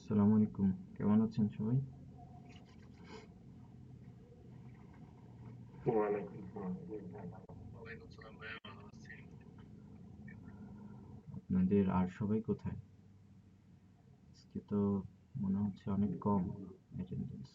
আসসালামু আলাইকুম, কেমন আছেন সবাই? আপনাদের আর সবাই কোথায়? আজকে তো মনে হচ্ছে অনেক কম অ্যাটেন্ডেন্স।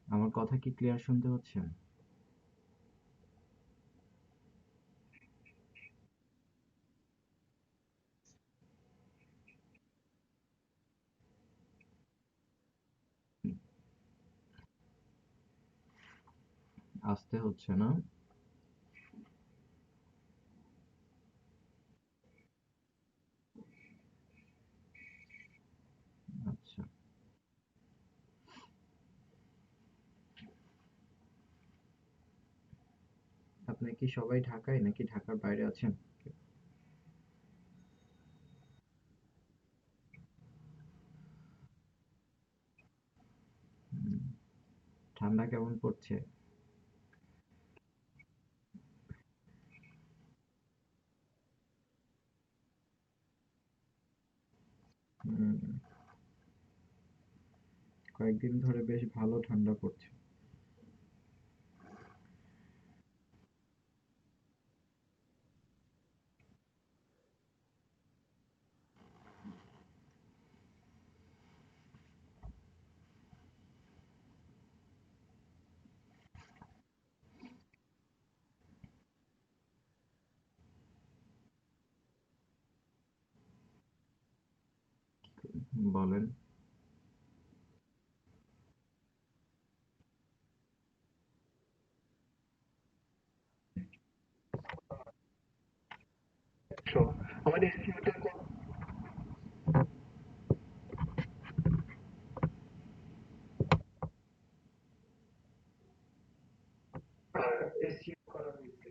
আমার কথা কি ক্লিয়ার শুনতে পাচ্ছেন? আসতে হচ্ছে না? আচ্ছা। আপনি কি সবাই ঢাকায় নাকি ঢাকার বাইরে আছেন? হুম, ঠান্ডা কেমন পড়ছে? হুম, কয়েকদিন ধরে বেশ ভালো ঠান্ডা পড়ছে। বলেন। আমাদের এসিওটা এসিও করা হয়েছে।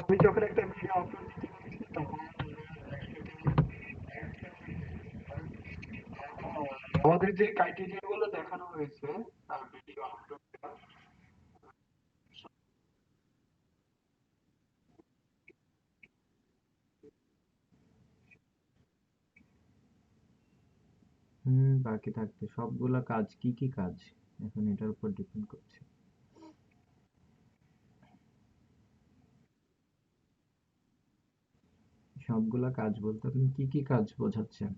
আমি যখন একটা ভিডিও আপলোড দিতে বলেছি তখন আমাদের যে ক্রাইটেরিয়া গুলো দেখানো হয়েছে ভিডিও আপলোড দেওয়ার বাকি থাকতে সবগুলা কাজ কি কি কাজ? এখন এটার উপর ডিপেন্ড করছে। সবগুলা কাজ বলতে আপনি কি কি কাজ বোঝাচ্ছেন?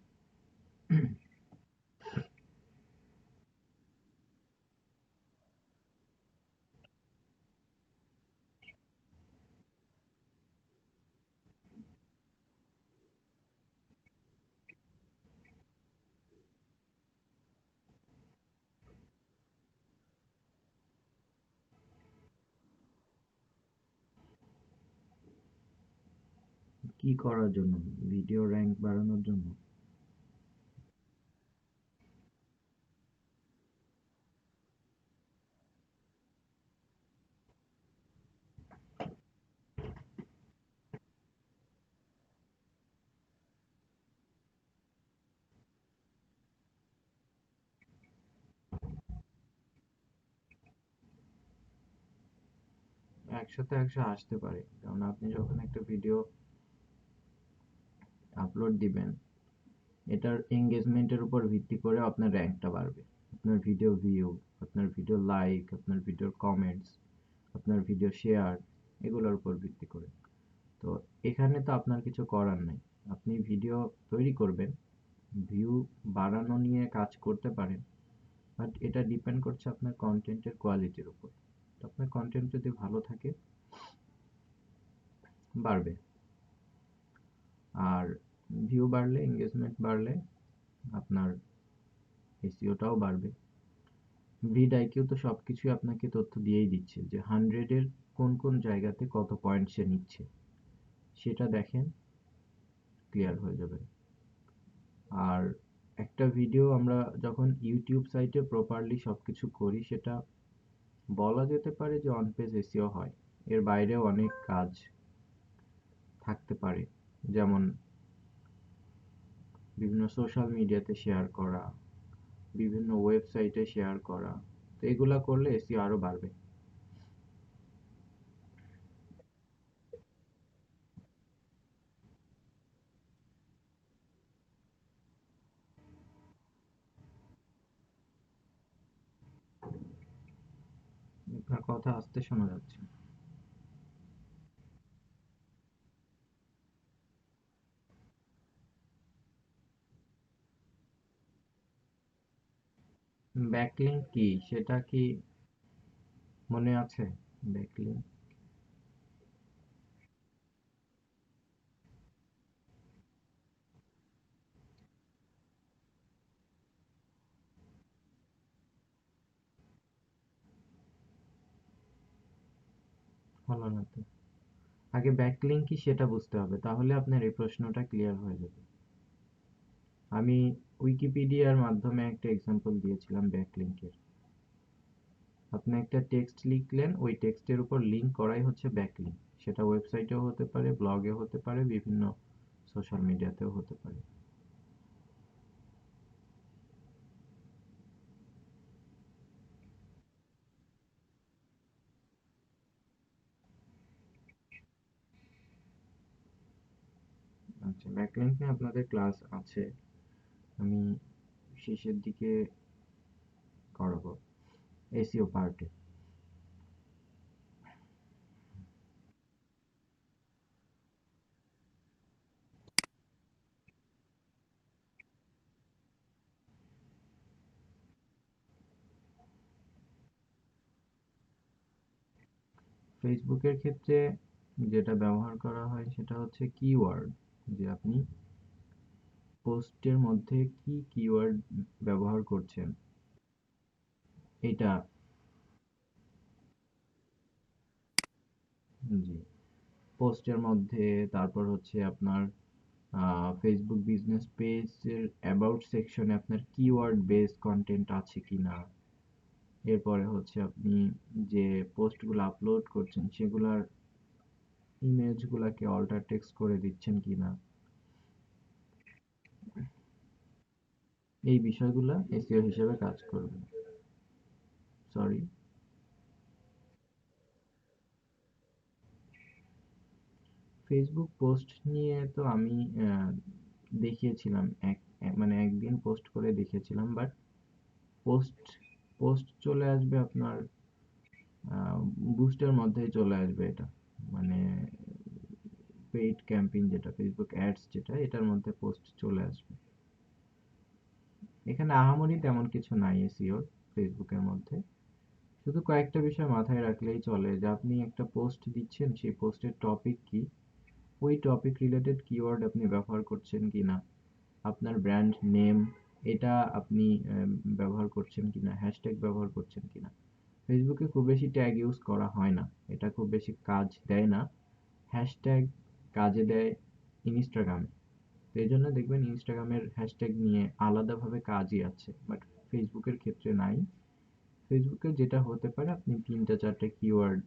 কি করার জন্য? ভিডিও র্যাঙ্ক বাড়ানোর জন্য? একসাথে একশো আসতে পারে, কারণ আপনি যখন একটা ভিডিও আপলোড দিবেন, এটার এঙ্গেজমেন্টের উপর ভিত্তি করে আপনার র্যাঙ্কটা বাড়বে। আপনার ভিডিও ভিউ, আপনার ভিডিও লাইক, আপনার ভিডিওর কমেন্টস, আপনার ভিডিও শেয়ার, এগুলোর উপর ভিত্তি করে। তো এখানে তো আপনার কিছু করার নেই। আপনি ভিডিও তৈরি করবেন, ভিউ বাড়ানো নিয়ে কাজ করতে পারেন, বাট এটা ডিপেন্ড করছে আপনার কন্টেন্টের কোয়ালিটির উপর। তো আপনার কন্টেন্ট যদি ভালো থাকে, বাড়বে। আর ভিউ বাড়লে, এঙ্গেজমেন্ট বাড়লে আপনার এসইওটাও বাড়বে। ভিডিআইকিউ তো সবকিছুই আপনাকে তথ্য দিয়েই দিচ্ছে যে 100 এর কোন কোন জায়গাতে কত পয়েন্ট সে নিচ্ছে, সেটা দেখেন, ক্লিয়ার হয়ে যাবে। আর একটা ভিডিও আমরা যখন ইউটিউব সাইটে প্রপারলি সবকিছু করি, সেটা বলা যেতে পারে যে অন পেজ এসইও হয়। এর বাইরেও অনেক কাজ থাকতে পারে, যেমন বিভিন্ন সোশ্যাল মিডিয়াতে শেয়ার করা, বিভিন্ন ওয়েবসাইটে শেয়ার করা। তো এগুলা করলে এসইও আরো বাড়বে। আপনার কথা আস্তে শোনা যাচ্ছে। ব্যাকলিংক কি, সেটা কি মনে আছে? ব্যাকলিংক হলো না তো। আগে ব্যাকলিংক কি সেটা বুঝতে হবে, তাহলে আপনার এই প্রশ্নটা ক্লিয়ার হয়ে যাবে। আমি উইকিপিডিয়ার মাধ্যমে একটা এক্সাম্পল দিয়েছিলাম ব্যাকলিংকের। আপনি একটা টেক্সট লিখলেন, ওই টেক্সটের উপর লিংক করাই হচ্ছে ব্যাকলিংক। সেটা ওয়েবসাইটেও হতে পারে, ব্লগে হতে পারে, বিভিন্ন সোশ্যাল মিডিয়াতেও হতে পারে। আচ্ছা, ব্যাকলিংক নিয়ে আপনাদের ক্লাস আছে, আমি শেষের দিকে করাবো, এসইও পার্টে। ফেসবুকের ক্ষেত্রে যেটা ব্যবহার করা হয় সেটা হচ্ছে কিওয়ার্ড, যে আপনি পোস্টের মধ্যে কি কিওয়ার্ড ব্যবহার করছেন। এটা, জি, পোস্টের মধ্যে। তারপর হচ্ছে আপনার ফেসবুক বিজনেস পেজের অ্যাবাউট সেকশনে আপনার কিওয়ার্ড বেসড কন্টেন্ট আছে কিনা। এরপরে হচ্ছে আপনি যে পোস্টগুলো আপলোড করছেন সেগুলার ইমেজগুলোকে অল্টার টেক্সট করে দিচ্ছেন কিনা। এই বিষয়গুলো এসইও হিসেবে কাজ করবে। সরি। ফেসবুক পোস্ট নিয়ে তো আমি দেখিয়েছিলাম, মানে একদিন পোস্ট করে দেখিয়েছিলাম, বাট পোস্ট পোস্ট চলে আসবে আপনার বুস্টের মধ্যেই চলে আসবে এটা, মানে পেইড ক্যাম্পেইন যেটা, ফেসবুক অ্যাডস যেটা, এটার মধ্যে পোস্ট চলে আসবে। এখানে আহামরি তেমন কিছু নাই এসইওর ফেসবুকের মধ্যে। শুধু কয়েকটা বিষয় মাথায় রাখলেই চলে, যে আপনি একটা পোস্ট দিচ্ছেন, সেই পোস্টের টপিক কি, ওই টপিক রিলেটেড কিওয়ার্ড আপনি ব্যবহার করছেন কিনা, আপনার ব্র্যান্ড নেম এটা আপনি ব্যবহার করছেন কিনা, হ্যাশট্যাগ ব্যবহার করছেন কিনা। ফেসবুকে খুব বেশি ট্যাগ ইউজ করা হয় না, এটা খুব বেশি কাজ দেয় না। হ্যাশট্যাগ কাজে দেয় ইনস্টাগ্রামে। তো এই জন্য দেখবেন ইনস্টাগ্রামের হ্যাশট্যাগ নিয়ে আলাদাভাবে কাজই আছে, বাট ফেসবুকের ক্ষেত্রে নাই। ফেসবুকে যেটা হতে পারে, আপনি 3-4টা কিওয়ার্ড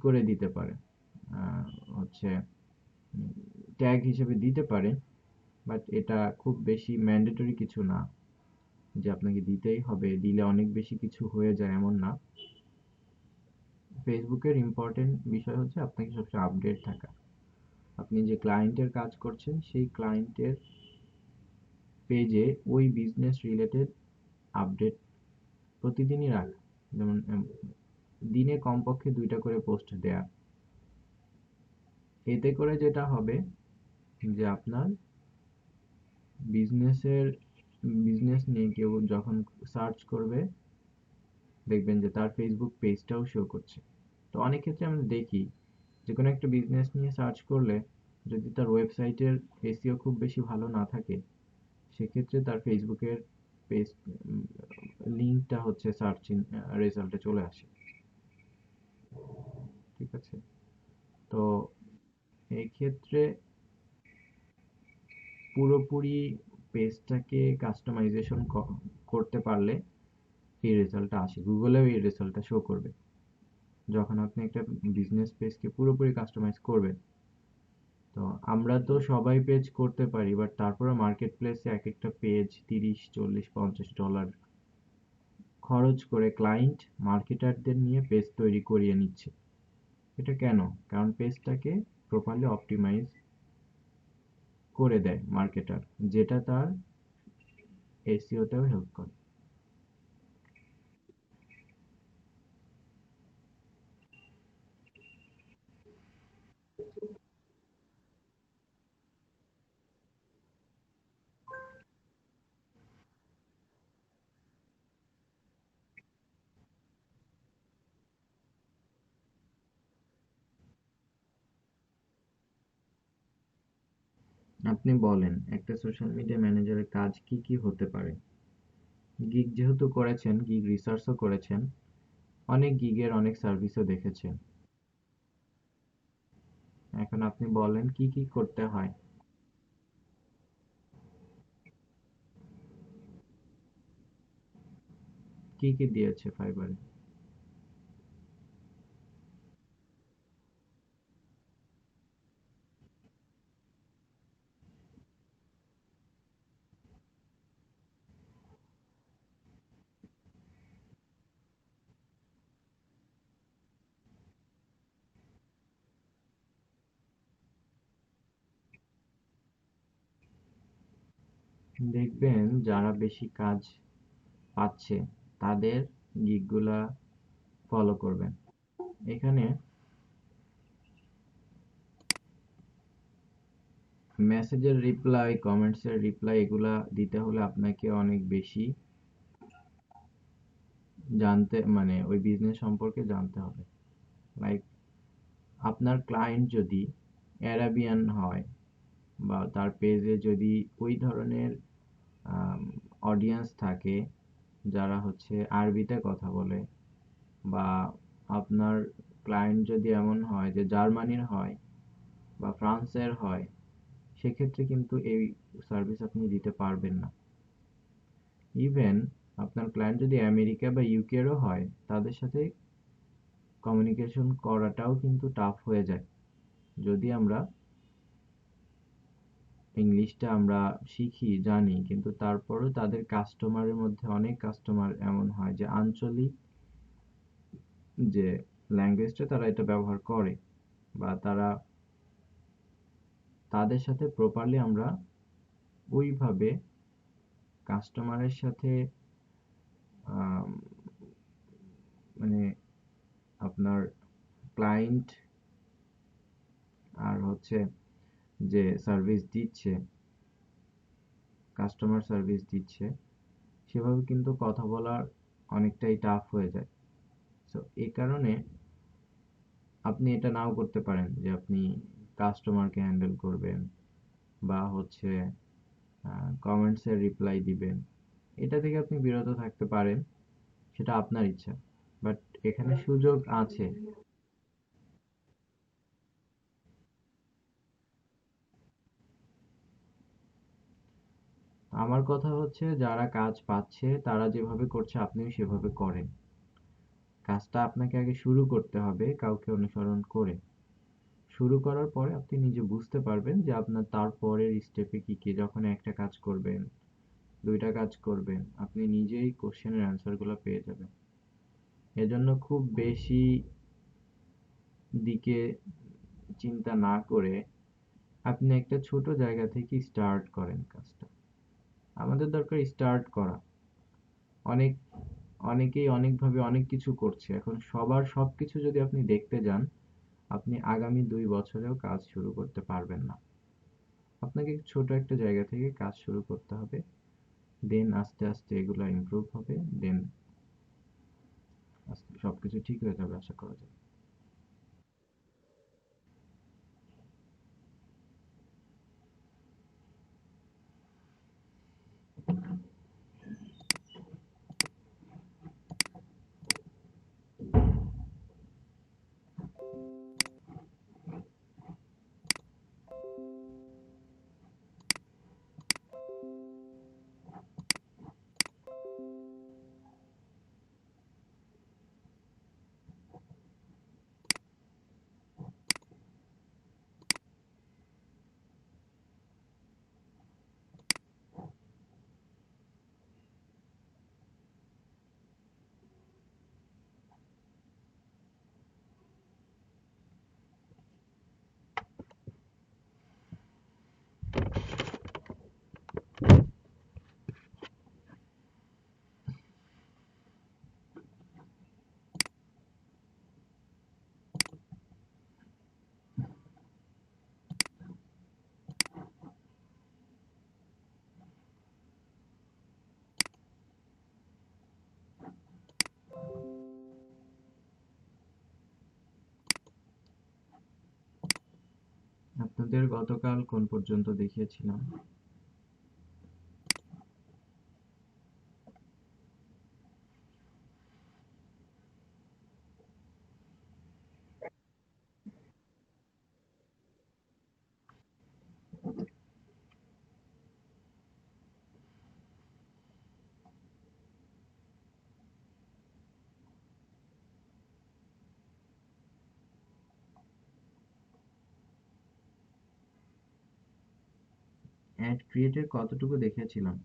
করে দিতে পারেন, আহ, হচ্ছে ট্যাগ হিসেবে দিতে পারেন, বাট এটা খুব বেশি ম্যান্ডেটরি কিছু না যে আপনাকে দিতেই হবে, দিলে অনেক বেশি কিছু হয়ে যায় এমন না। ফেসবুকের ইম্পর্টেন্ট বিষয় হচ্ছে আপনাকে সবসময় আপডেট থাকা। আপনি যে ক্লায়েন্টের কাজ করছেন সেই ক্লায়েন্টের পেজে ওই বিজনেস রিলেটেড আপডেট প্রতিদিনই রাখা। যেমন দিনে কমপক্ষে 2টা করে পোস্ট দেয়া। এতে করে যেটা হবে যে আপনার বিজনেসের বিজনেস নিয়ে কেউ যখন সার্চ করবে, দেখবেন যে তার ফেসবুক পেজটাও শো করছে। তো অনেক ক্ষেত্রে আমরা দেখি যে কোনো একটা বিজনেস নিয়ে সার্চ করলে যদি তার ওয়েবসাইটের এসইও খুব বেশি ভালো না থাকে, সেক্ষেত্রে তার ফেসবুকের পেজ লিঙ্কটা হচ্ছে সার্চ রেজাল্টে চলে আসে। ঠিক আছে? তো এই ক্ষেত্রে পুরোপুরি পেজটাকে কাস্টমাইজেশন করতে পারলে এই রেজাল্টটা আসে, গুগলেও এই রেজাল্টটা শো করবে। যখন আপনি একটা বিজনেস পেজকে পুরোপুরি কাস্টমাইজ করবেন, তো আমরা তো সবাই পেজ করতে পারি, বাট তারপরে মার্কেট প্লেসে এক একটা পেজ 30, 40, 50 ডলার খরচ করে ক্লায়েন্ট মার্কেটারদের নিয়ে পেজ তৈরি করিয়ে নিচ্ছে। এটা কেন? কারণ পেজটাকে প্রপারলি অপটিমাইজ করে দেয় মার্কেটার, যেটা তার এসইওতেও হেল্প করে। আপনি বলেন একটা সোশ্যাল মিডিয়া ম্যানেজারের কাজ কি কি হতে পারে? গিগ যেহেতু করেছেন, গিগ রিসার্চও করেছেন, অনেক গিগের অনেক সার্ভিসও দেখেছেন। এখন আপনি বলেন কি কি করতে হয়। কি কি দিয়েছে ফাইবারে? দেখবেন যারা বেশি কাজ পাচ্ছে তাদের গিগগুলা ফলো করবেন। এখানে মেসেজের রিপ্লাই, কমেন্টসের রিপ্লাই এগুলা দিতে হলে আপনাকে অনেক বেশি জানতে, মানে ওই বিজনেস সম্পর্কে জানতে হবে। লাইক আপনার ক্লায়েন্ট যদি অ্যারাবিয়ান হয়, বা তার পেজে যদি ওই ধরনের অডিয়েন্স থাকে যারা হচ্ছে আরবিতে কথা বলে, বা আপনার ক্লায়েন্ট যদি এমন হয় যে জার্মানির হয় বা ফ্রান্সের হয়, সেক্ষেত্রে কিন্তু এই সার্ভিস আপনি দিতে পারবেন না। ইভেন আপনার ক্লায়েন্ট যদি আমেরিকা বা ইউকেরও হয়, তাদের সাথে কমিউনিকেশন করাটাও কিন্তু টাফ হয়ে যায়। যদি আমরা ইংলিশটা আমরা শিখি, জানি, কিন্তু তারপরেও তাদের কাস্টমারের মধ্যে অনেক কাস্টমার এমন হয় যে আঞ্চলিক যে ল্যাঙ্গুয়েজটা তারা এটা ব্যবহার করে, বা তারা তাদের সাথে প্রপারলি আমরা ওইভাবে কাস্টমারের সাথে আম, মানে আপনার ক্লায়েন্ট আর হচ্ছে যে সার্ভিস দিচ্ছে, কাস্টমার সার্ভিস দিচ্ছে, সেভাবে কিন্তু কথা বলার অনেকটাই টাফ হয়ে যায়। সো এই কারণে আপনি এটা নাও করতে পারেন যে আপনি কাস্টমারকে হ্যান্ডেল করবেন, বা হচ্ছে কমেন্টসের রিপ্লাই দিবেন। এটা থেকে আপনি বিরত থাকতে পারেন, সেটা আপনার ইচ্ছা। বাট এখানে সুযোগ আছে। আমার কথা হচ্ছে যারা কাজ পাচ্ছে তারা যেভাবে করছে আপনিও সেভাবে করেন। কাজটা আপনাকে আগে শুরু করতে হবে কাউকে অনুসরণ করে। শুরু করার পরে আপনি নিজে বুঝতে পারবেন যে আপনার তারপরের স্টেপে কি কি। যখন একটা কাজ করবেন, দুইটা কাজ করবেন, আপনি নিজেই কোশ্চেনের অ্যান্সার গুলো পেয়ে যাবেন। এজন্য খুব বেশি দিকে চিন্তা না করে আপনি একটা ছোট জায়গা থেকে স্টার্ট করেন কাজটা। আমাদের দরকার স্টার্ট করা। অনেক অনেকেই অনেকভাবে অনেক কিছু করছে। এখন সবার সবকিছু যদি আপনি দেখতে যান, আপনি আগামী 2 বছরেও কাজ শুরু করতে পারবেন না। আপনাকে ছোট একটা জায়গা থেকে কাজ শুরু করতে হবে, দেন আস্তে আস্তে এগুলো ইমপ্রুভ হবে, দেন সবকিছু ঠিক হয়ে যাবে আশা করা যায়। আপনাদের গতকাল কোন পর্যন্ত দেখিয়েছিলাম? অ্যাড ক্রিয়েটের কতটুকু দেখিয়েছিলাম?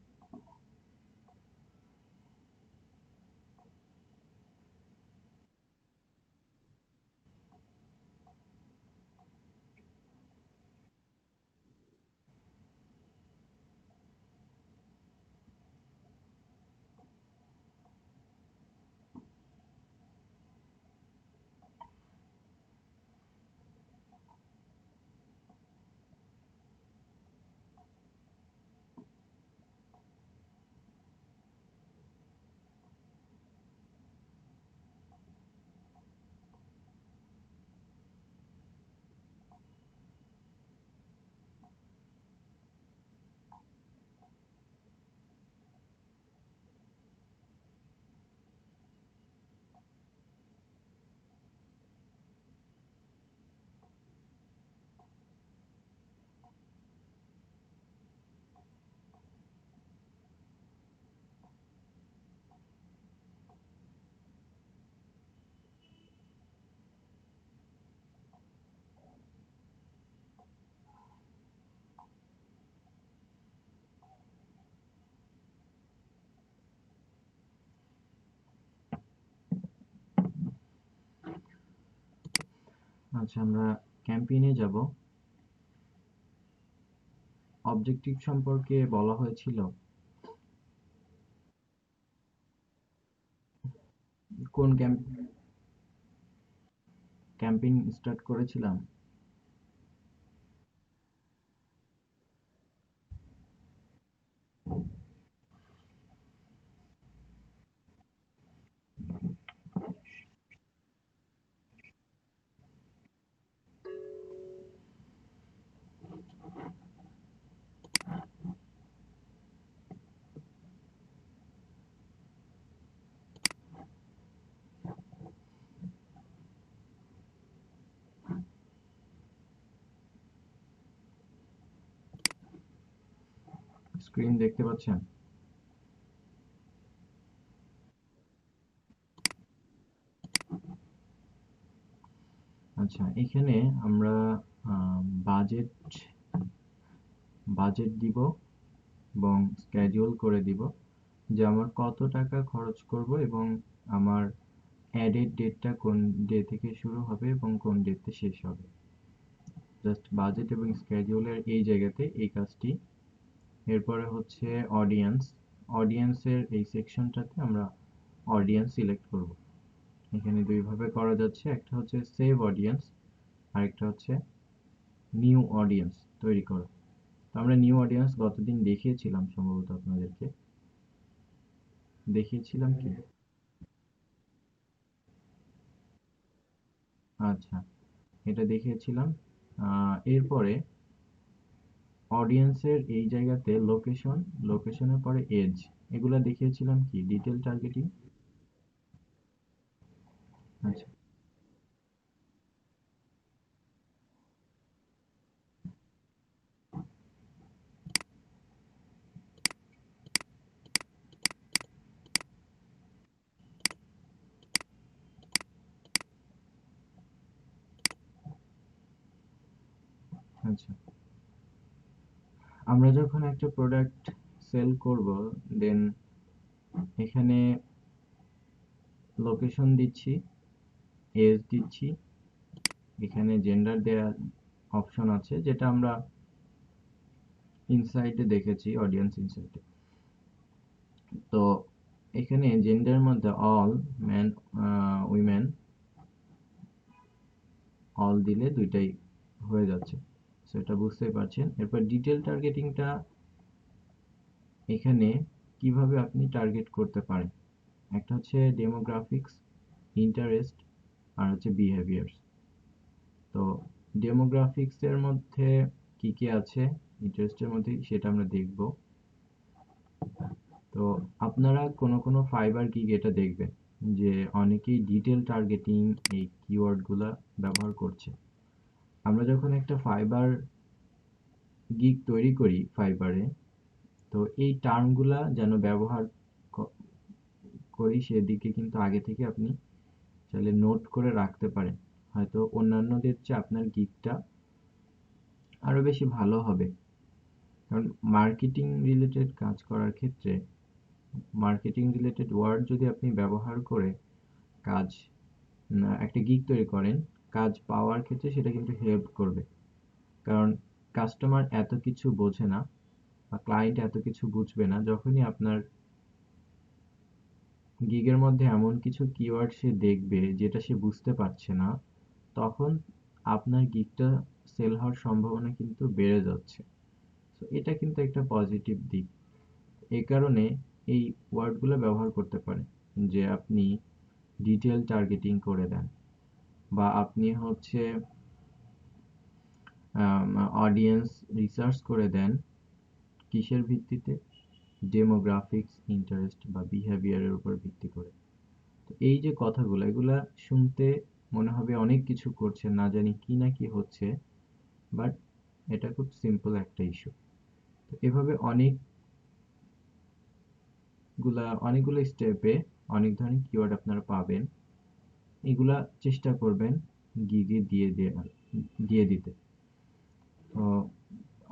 আচ্ছা, আমরা ক্যাম্পেইনে যাব। অবজেক্টিভ সম্পর্কে বলা হয়েছিল। কোন ক্যাম্পেইন স্টার্ট করেছিলাম? স্ক্রিন দেখতে পাচ্ছেন? আচ্ছা, এখানে আমরা বাজেট বাজেট দিব এবং স্কেডিউল করে দিব যে আমার কত টাকা খরচ করব এবং আমার অ্যাডের ডেটটা কোন ডে থেকে শুরু হবে এবং কোন ডেতে শেষ হবে। জাস্ট বাজেট এবং স্কেডিউলের এই জায়গাতে এই কাজটি। এরপরে হচ্ছে অডিয়েন্স। অডিয়েন্সের এই সেকশনটাতে আমরা অডিয়েন্স সিলেক্ট করব। এখানে দুইভাবে করা যাচ্ছে, একটা হচ্ছে সেভ অডিয়েন্স, আরেকটা হচ্ছে নিউ অডিয়েন্স তৈরি করো। তো আমরা নিউ অডিয়েন্স গতদিন দেখিয়েছিলাম সম্ভবত আপনাদেরকে। দেখিয়েছিলাম কি? আচ্ছা, এটা দেখিয়েছিলাম। এরপরে অডিয়েন্সের এই জায়গাতে লোকেশন, লোকেশনের পরে এজ, এগুলা দেখিয়েছিলাম কি ডিটেল টার্গেটিং। আচ্ছা, আচ্ছা, আমরা যখন একটা প্রোডাক্ট সেল করব, দেন এখানে লোকেশন দিচ্ছি, এজ দিচ্ছি, এখানে জেন্ডার দেওয়ার অপশন আছে, যেটা আমরা ইনসাইটে দেখেছি, অডিয়েন্স ইনসাইটে। তো এখানে জেন্ডারের মধ্যে অল ম্যান, উইমেন, অল দিলে দুইটাই হয়ে যাচ্ছে, সেটা বুঝতেই পারছেন। এরপর ডিটেল টার্গেটিংটা এখানে কিভাবে আপনি টার্গেট করতে পারেন। একটা হচ্ছে ডেমোগ্রাফিক্স, ইন্টারেস্ট, আর হচ্ছে বিহেভিয়ার্স। তো ডেমোগ্রাফিক্স এর মধ্যে কি কি আছে ইন্টারেস্টের মধ্যে সেটা আমরা দেখব। তো আপনারা কোনো ফাইবার গিগ এটা দেখবেন যে অনেকেই ডিটেল টার্গেটিং এই কিওয়ার্ড গুলা ব্যবহার করছে। আমরা যখন একটা ফাইবার গিগ তৈরি করি ফাইবারে, তো এই টার্মগুলা যেন ব্যবহার করি সেদিকে কিন্তু আগে থেকে আপনি চাইলে নোট করে রাখতে পারেন। হয়তো অন্যান্যদের চেয়ে আপনার গিগটা আরো বেশি ভালো হবে। কারণ মার্কেটিং রিলেটেড কাজ করার ক্ষেত্রে মার্কেটিং রিলেটেড ওয়ার্ড যদি আপনি ব্যবহার করে কাজ একটা গিগ তৈরি করেন, কাজ পাওয়ার ক্ষেত্রে সেটা কিন্তু হেল্প করবে। কারণ কাস্টমার এত কিছু বোঝে না বা ক্লায়েন্ট এত কিছু বুঝবে না যখনই আপনার গিগের মধ্যে এমন কিছু কিওয়ার্ড সে দেখবে যেটা সে বুঝতে পারছে না, তখন আপনার গিগটা সেল হওয়ার সম্ভাবনা কিন্তু বেড়ে যাচ্ছে। তো এটা কিন্তু একটা পজিটিভ দিক। এই কারণে এই ওয়ার্ডগুলো ব্যবহার করতে পারেন যে আপনি ডিটেল টার্গেটিং করে দেন, বা আপনি হচ্ছে অডিয়েন্স রিসার্চ করে দেন। কিসের ভিত্তিতে? ডেমোগ্রাফিক্স, ইন্টারেস্ট বা বিহেভিয়ারের উপর ভিত্তি করে। তো এই যে কথাগুলো, এগুলা শুনতে মনে হবে অনেক কিছু করছেন, না জানি কি না কি হচ্ছে, বাট এটা খুব সিম্পল একটা ইস্যু। তো এভাবে অনেকগুলো স্টেপে অনেক ধরনের কিওয়ার্ড আপনারা পাবেন। এগুলা চেষ্টা করবেন গিগে দিয়ে দিতে। তো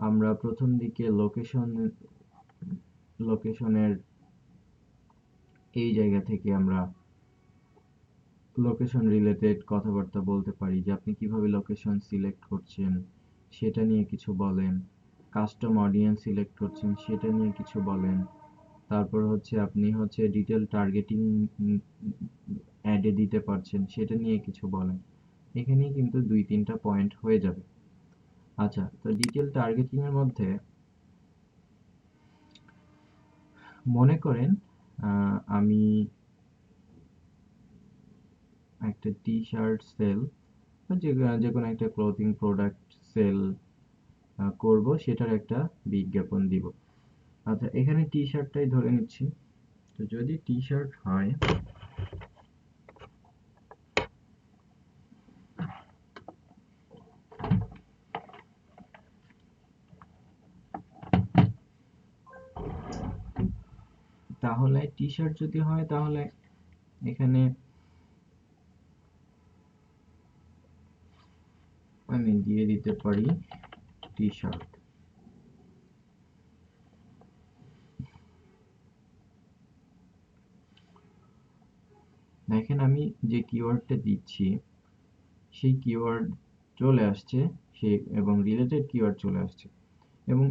আমরা প্রথম দিকে লোকেশনের এই জায়গা থেকে আমরা লোকেশন রিলেটেড কথাবার্তা বলতে পারি যে আপনি কিভাবে লোকেশন সিলেক্ট করছেন সেটা নিয়ে কিছু বলেন। কাস্টম অডিয়েন্স সিলেক্ট করছেন সেটা নিয়ে কিছু বলেন। তারপর হচ্ছে আপনি হচ্ছে ডিটেল টার্গেটিং অ্যাডে দিতে পারছেন সেটা নিয়ে কিছু বলেন। এখানেই কিন্তু 2-3টা পয়েন্ট হয়ে যাবে। আচ্ছা, তো ডিটেল টার্গেটিং এর মধ্যে মনে করেন আমি একটা টি শার্ট সেল বা যে কোনো একটা ক্লোথিং প্রোডাক্ট সেল করব, সেটার একটা বিজ্ঞাপন দিব। আচ্ছা, এখানে টি শার্টটাই ধরে নিচ্ছি। তো যদি টি শার্ট হয়, তাহলে টি শার্ট যদি হয় তাহলে এখানে আমি দিয়ে দিতে পারি টি শার্ট। দেখেন আমি যে কিওয়ার্ডটা দিচ্ছি সেই কিওয়ার্ড চলে আসছে, এবং রিলেটেড কিওয়ার্ড চলে আসছে, এবং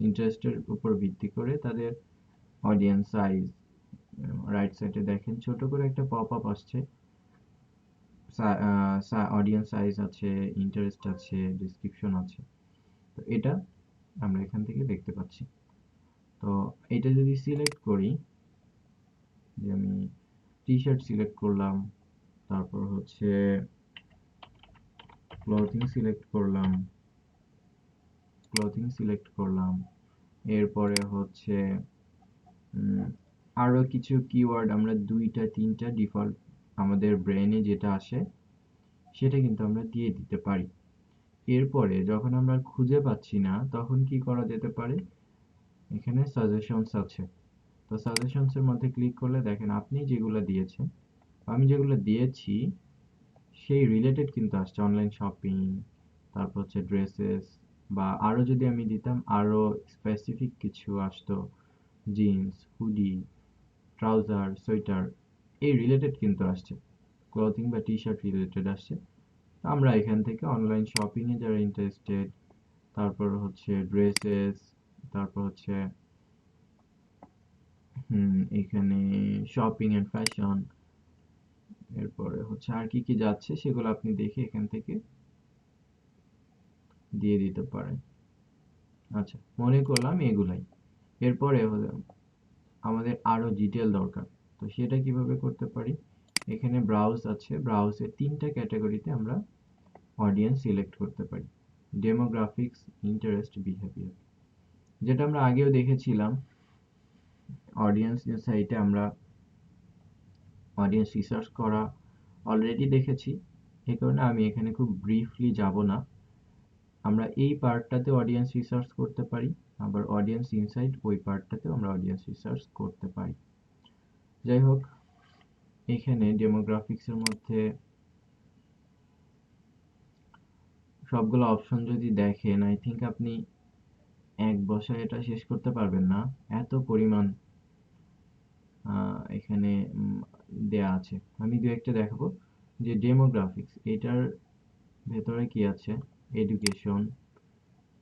ইন্টারেস্টের উপর ভিত্তি করে তাদের অডিয়েন্স সাইজ, রাইট সাইডে দেখেন ছোট করে একটা পপ আপ আসছে, অডিয়েন্স সাইজ আছে, ইন্টারেস্ট আছে, ডেসক্রিপশন আছে। তো এটা আমরা এখান থেকে দেখতে পাচ্ছি। তো এটা যদি সিলেক্ট করি, যে আমি টি শার্ট সিলেক্ট করলাম, তারপর হচ্ছে ক্লথিং সিলেক্ট করলাম, এরপরে হচ্ছে আরো কিছু কিওয়ার্ড আমরা 2-3টা ডিফল্ট আমাদের ব্রেনে যেটা আসে সেটা কিন্তু আমরা দিয়ে দিতে পারি। এরপরে যখন আমরা খুঁজে পাচ্ছি না তখন কি করা যেতে পারে, এখানে সাজেশনস আছে। তো সাজেশনস এর মধ্যে ক্লিক করলে দেখেন আপনি যেগুলো দিয়েছেন, আমি যেগুলো দিয়েছি সেই রিলেটেড কিন্তু আসছে। অনলাইন শপিং, তারপর হচ্ছে ড্রেসেস, বা আরো যদি আমি দিতাম আরো স্পেসিফিক কিছু আসতো, জিন্স, হুডি, ট্রাউজার, সোয়েটার, এই রিলেটেড কিন্তু আসছে। ক্লথিং বা টি শার্ট রিলেটেড আসছে। আমরা এখান থেকে অনলাইন শপিং এ যারা ইন্টারেস্টেড, তারপর হচ্ছে ড্রেসেস, তারপর হচ্ছে এখানে শপিং এন্ড ফ্যাশন, এরপরে হচ্ছে আর কি কি যাচ্ছে সেগুলো আপনি দেখে এখান থেকে দিয়ে দিতে পারেন। আচ্ছা, মনে করলাম এগুলাই। এরপরে আমাদের আরো ডিটেল দরকার। তো সেটা কিভাবে করতে পারি, এখানে ব্রাউজ আছে, ব্রাউজে 3টা ক্যাটাগরিতে আমরা অডিয়েন্স সিলেক্ট করতে পারি। ডেমোগ্রাফিক্স, ইন্টারেস্ট, বিহেভিয়ার, যেটা আমরা আগেও দেখেছিলাম। অডিয়েন্স ইনসাইটে আমরা অডিয়েন্স রিসার্চ করা অলরেডি দেখেছি, এই কারণে আমি এখানে খুব ব্রিফলি যাব না। আমরা এই পার্টটাতে অডিয়েন্স রিসার্চ করতে পারি, আবার অডিয়েন্স ইনসাইট ওই পার্টটাতেও আমরা অডিয়েন্স রিসার্চ করতে পারি। যাই হোক, এখানে ডেমোগ্রাফিক্সের মধ্যে সবগুলো অপশন যদি দেখেন, আই থিঙ্ক আপনি এক বসায় এটা শেষ করতে পারবেন না, এত পরিমাণ এখানে দেয়া আছে। আমি দু একটা দেখাবো যে ডেমোগ্রাফিক্স এটার ভেতরে কি আছে। এডুকেশন,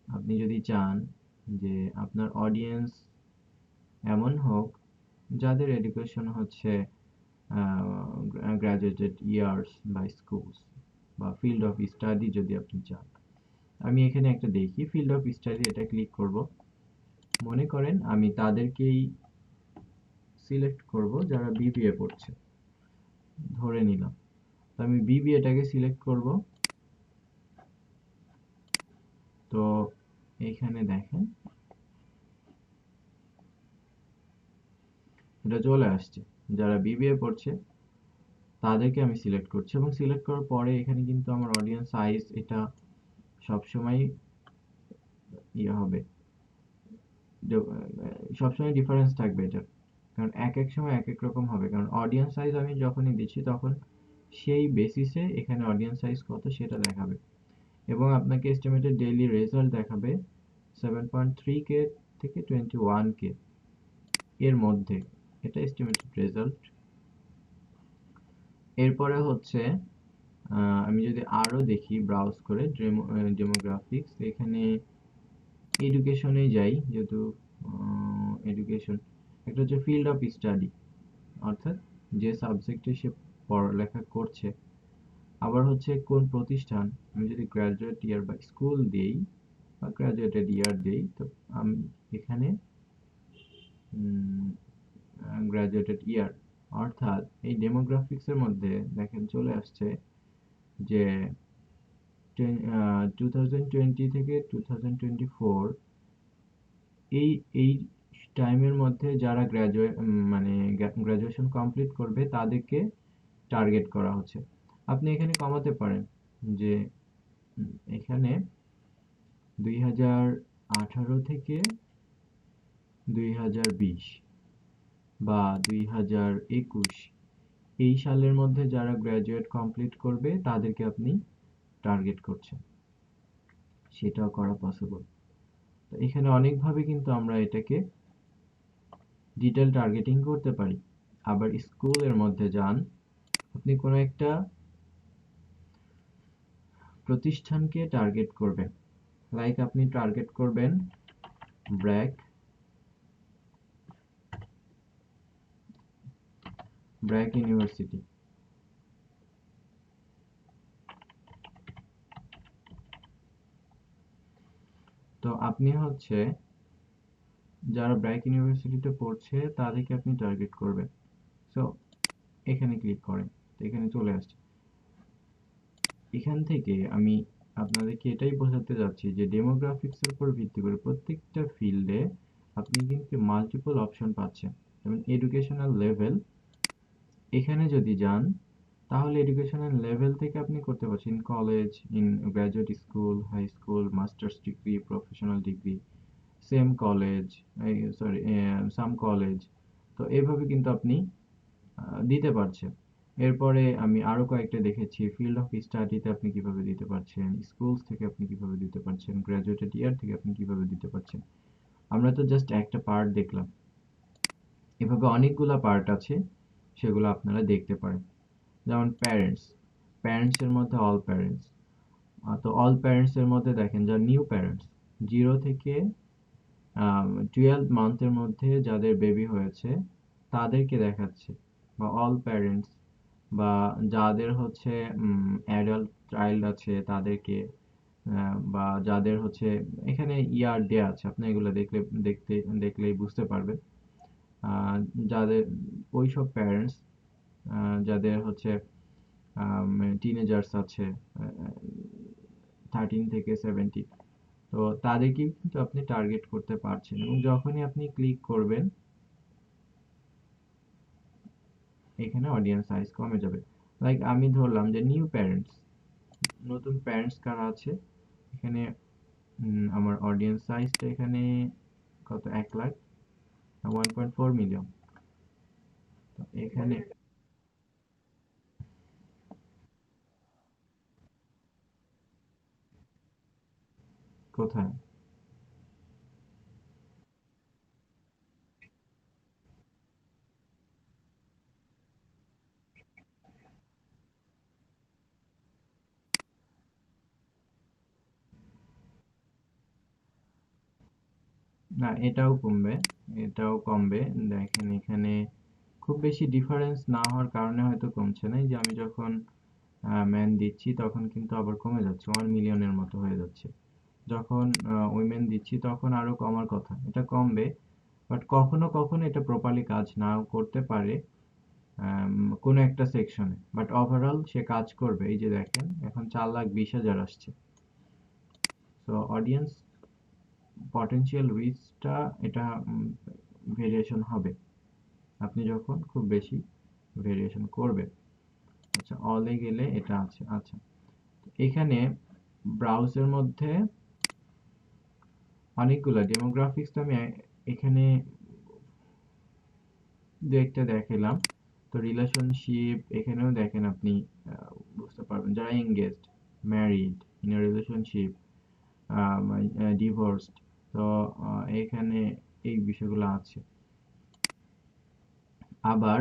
আপনি যদি চান যে আপনার অডিয়েন্স এমন হোক যাদের এডুকেশন হচ্ছে গ্রাজুয়েটেড ইয়ার্স বা স্কুলস বা ফিল্ড অফ স্টাডি যদি আপনি চান। আমি এখানে একটা দেখি ফিল্ড অফ স্টাডি, এটা ক্লিক করব। মনে করেন আমি তাদেরকেই সিলেক্ট করব যারা বিবিএ পড়ছে, ধরে নিলাম। তো আমি বিবিএটাকে সিলেক্ট করব। তো এখানে দেখেন এটা চলে আসছে, যারা বিবিএ পড়ছে তাদেরকে আমি সিলেক্ট করছি, এবং সিলেক্ট করার পরে এখানে কিন্তু আমার অডিয়েন্স সাইজ এটা সবসময় ইয়ে হবে, সবসময় ডিফারেন্স থাকবে এটা, কারণ এক এক সময় এক এক রকম হবে। কারণ অডিয়েন্স সাইজ আমি যখনই দিচ্ছি তখন সেই বেসিসে এখানে অডিয়েন্স সাইজ কত সেটা দেখাবে, এবং আপনাকে এস্টিমেটেড ডেইলি রেজাল্ট দেখাবে 7.3K থেকে 21K এর মধ্যে, এটা এস্টিমেটেড রেজাল্ট। এরপরে হচ্ছে আমি যদি আরো দেখি ব্রাউজ করে ডেমোগ্রাফিক্স, এখানে এডুকেশনে যাই, যেহেতু এডুকেশন, একটা হচ্ছে ফিল্ড অফ স্টাডি, অর্থাৎ যে সাবজেক্টে সে পড়ালেখা করছে। আবার হচ্ছে কোন প্রতিষ্ঠান, আমি যদি গ্রাজুয়েট ইয়ার বা স্কুল দিই বা গ্রাজুয়েটেড ইয়ার দিই, তো আমি এখানে গ্রাজুয়েটেড ইয়ার, অর্থাৎ এই ডেমোগ্রাফিক্সের মধ্যে দেখেন চলে আসছে যে 2020 থেকে 2024 এই এই টাইমের মধ্যে যারা মানে গ্রাজুয়েশন কমপ্লিট করবে তাদেরকে টার্গেট করা হচ্ছে। আপনি এখানে কমাতে পারেন যে এখানে 2018 থেকে 2020 বা 2021 এই সালের মধ্যে যারা গ্রাজুয়েট কমপ্লিট করবে তাদেরকে আপনি টার্গেট করছেন, সেটাও করা পসিবল। তো এখানে অনেকভাবে কিন্তু আমরা এটাকে ডিটেল টার্গেটিং করতে পারি। আবার স্কুলের মধ্যে যান, আপনি কোনো একটা প্রতিষ্ঠানকে টার্গেট করবেন, লাইক আপনি টার্গেট করবেন ব্র্যাক ইউনিভার্সিটি। তো আপনি হচ্ছে যারা ব্র্যাক ইউনিভার্সিটিতে পড়ছে তাদেরকে আপনি টার্গেট করবেন। সো এখানে ক্লিক করেন, তো এখানে চলে আসছে। এখান থেকে আমি আপনাদেরকে এটাই বোঝাতে যাচ্ছি যে ডেমোগ্রাফিক্সের উপর ভিত্তি করে প্রত্যেকটা ফিল্ডে আপনি কিন্তু মাল্টিপল অপশন পাচ্ছেন। যেমন এডুকেশনাল লেভেল, এখানে যদি যান তাহলে এডুকেশনাল লেভেল থেকে আপনি করতে পারছেন college, in graduate school, high school, masters degree, professional degree, same college, sorry some college. তো এইভাবে কিন্তু আপনি দিতে পারছেন। এরপরে আমি আরো কয়েকটা দেখেছি, ফিল্ড অফ স্টাডিতে আপনি কিভাবে দিতে পারছেন, স্কুলস থেকে আপনি কিভাবে দিতে পারছেন, গ্রাজুয়েটেড ইয়ার থেকে আপনি কিভাবে দিতে পারছেন। আমরা তো জাস্ট একটা পার্ট দেখলাম, এভাবে অনেকগুলা পার্ট আছে, সেগুলো আপনারা দেখতে পারেন। যেমন প্যারেন্টস, প্যারেন্টসের মধ্যে অল প্যারেন্টস। তো অল প্যারেন্টসের মধ্যে দেখেন যারা নিউ প্যারেন্টস, 0 থেকে 12 মান্থের মধ্যে যাদের বেবি হয়েছে তাদেরকে দেখাচ্ছে, বা অল প্যারেন্টস, বা যাদের হচ্ছে অ্যাডাল্ট চাইল্ড আছে তাদেরকে, বা যাদের হচ্ছে এখানে ইয়ার দেয়া আছে, আপনি এগুলো দেখলেই বুঝতে পারবেন। আহ, যাদের ওইসব প্যারেন্টস যাদের হচ্ছে টিনেজার্স আছে, 13 থেকে 17, তো তাদেরকেই কিন্তু আপনি টার্গেট করতে পারছেন। এবং যখনই আপনি ক্লিক করবেন এখানে অডিয়েন্স সাইজ কমে যাবে। লাইক আমি ধরলাম যে নিউ প্যারেন্টস, নতুন প্যারেন্টস কারা আছে এখানে, আমার অডিয়েন্স সাইজটা এখানে কত, 1 লাখ, 1.4 মিলিয়ন। তো এখানে কোথায়, না এটাও কমবে, এটাও কমবে। দেখেন এখানে খুব বেশি ডিফারেন্স না হওয়ার কারণে হয়তো কমছে না। এই যে আমি যখন ম্যান দিচ্ছি তখন কিন্তু আবার কমে যাচ্ছে, 1 মিলিয়নের মতো হয়ে যাচ্ছে। যখন উইমেন দিচ্ছি তখন আরো কমার কথা, এটা কমবে। বাট কখনো কখনো এটা প্রপারলি কাজ নাও করতে পারে কোনো একটা সেকশনে, বাট ওভারঅল সে কাজ করবে। এই যে দেখেন এখন 4,20,000 আসছে। তো অডিয়েন্স পটেনশিয়াল রিচটা এটা ভেরিয়েশন হবে আপনি যখন খুব বেশি ভেরিয়েশন করবেন। আচ্ছা, অলে গেলে এটা আছে। আচ্ছা, এখানে ব্রাউজের মধ্যে অনেকগুলো ডেমোগ্রাফিক্স, তো আমি এখানে দু একটা দেখালাম। তো রিলেশনশিপ এখানেও দেখেন আপনি বুঝতে পারবেন যারা engaged, married, in a relationship, divorced. তো এখানে এই বিষয়গুলো আছে। আবার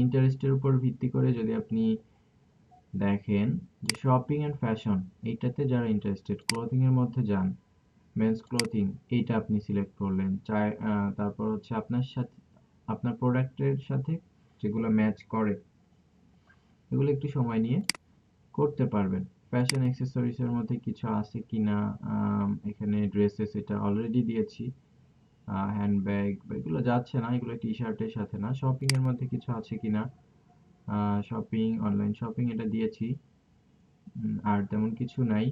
ইন্টারেস্টের উপর ভিত্তি করে যদি আপনি দেখেন যে শপিং এন্ড ফ্যাশন, এইটাতে যারা ইন্টারেস্টেড, ক্লোথিং এর মধ্যে যান, মেন্স ক্লোথিং, এইটা আপনি সিলেক্ট করলেন, চাই তারপর হচ্ছে আপনার সাথে আপনার প্রোডাক্টের সাথে যেগুলো ম্যাচ করে এগুলো একটু সময় নিয়ে করতে পারবেন। ফ্যাশন অ্যাক্সেসরিজ এর মধ্যে কিছু আছে কিনা, এখানে ড্রেসেস এটা অলরেডি দিয়েছি, হ্যান্ডব্যাগ এগুলো যাচ্ছে না, এগুলো টি শার্টের সাথে না। শপিং এর মধ্যে কিছু আছে কিনা, শপিং, অনলাইন শপিং এটা দিয়েছি। আর তেমন কিছু নাই।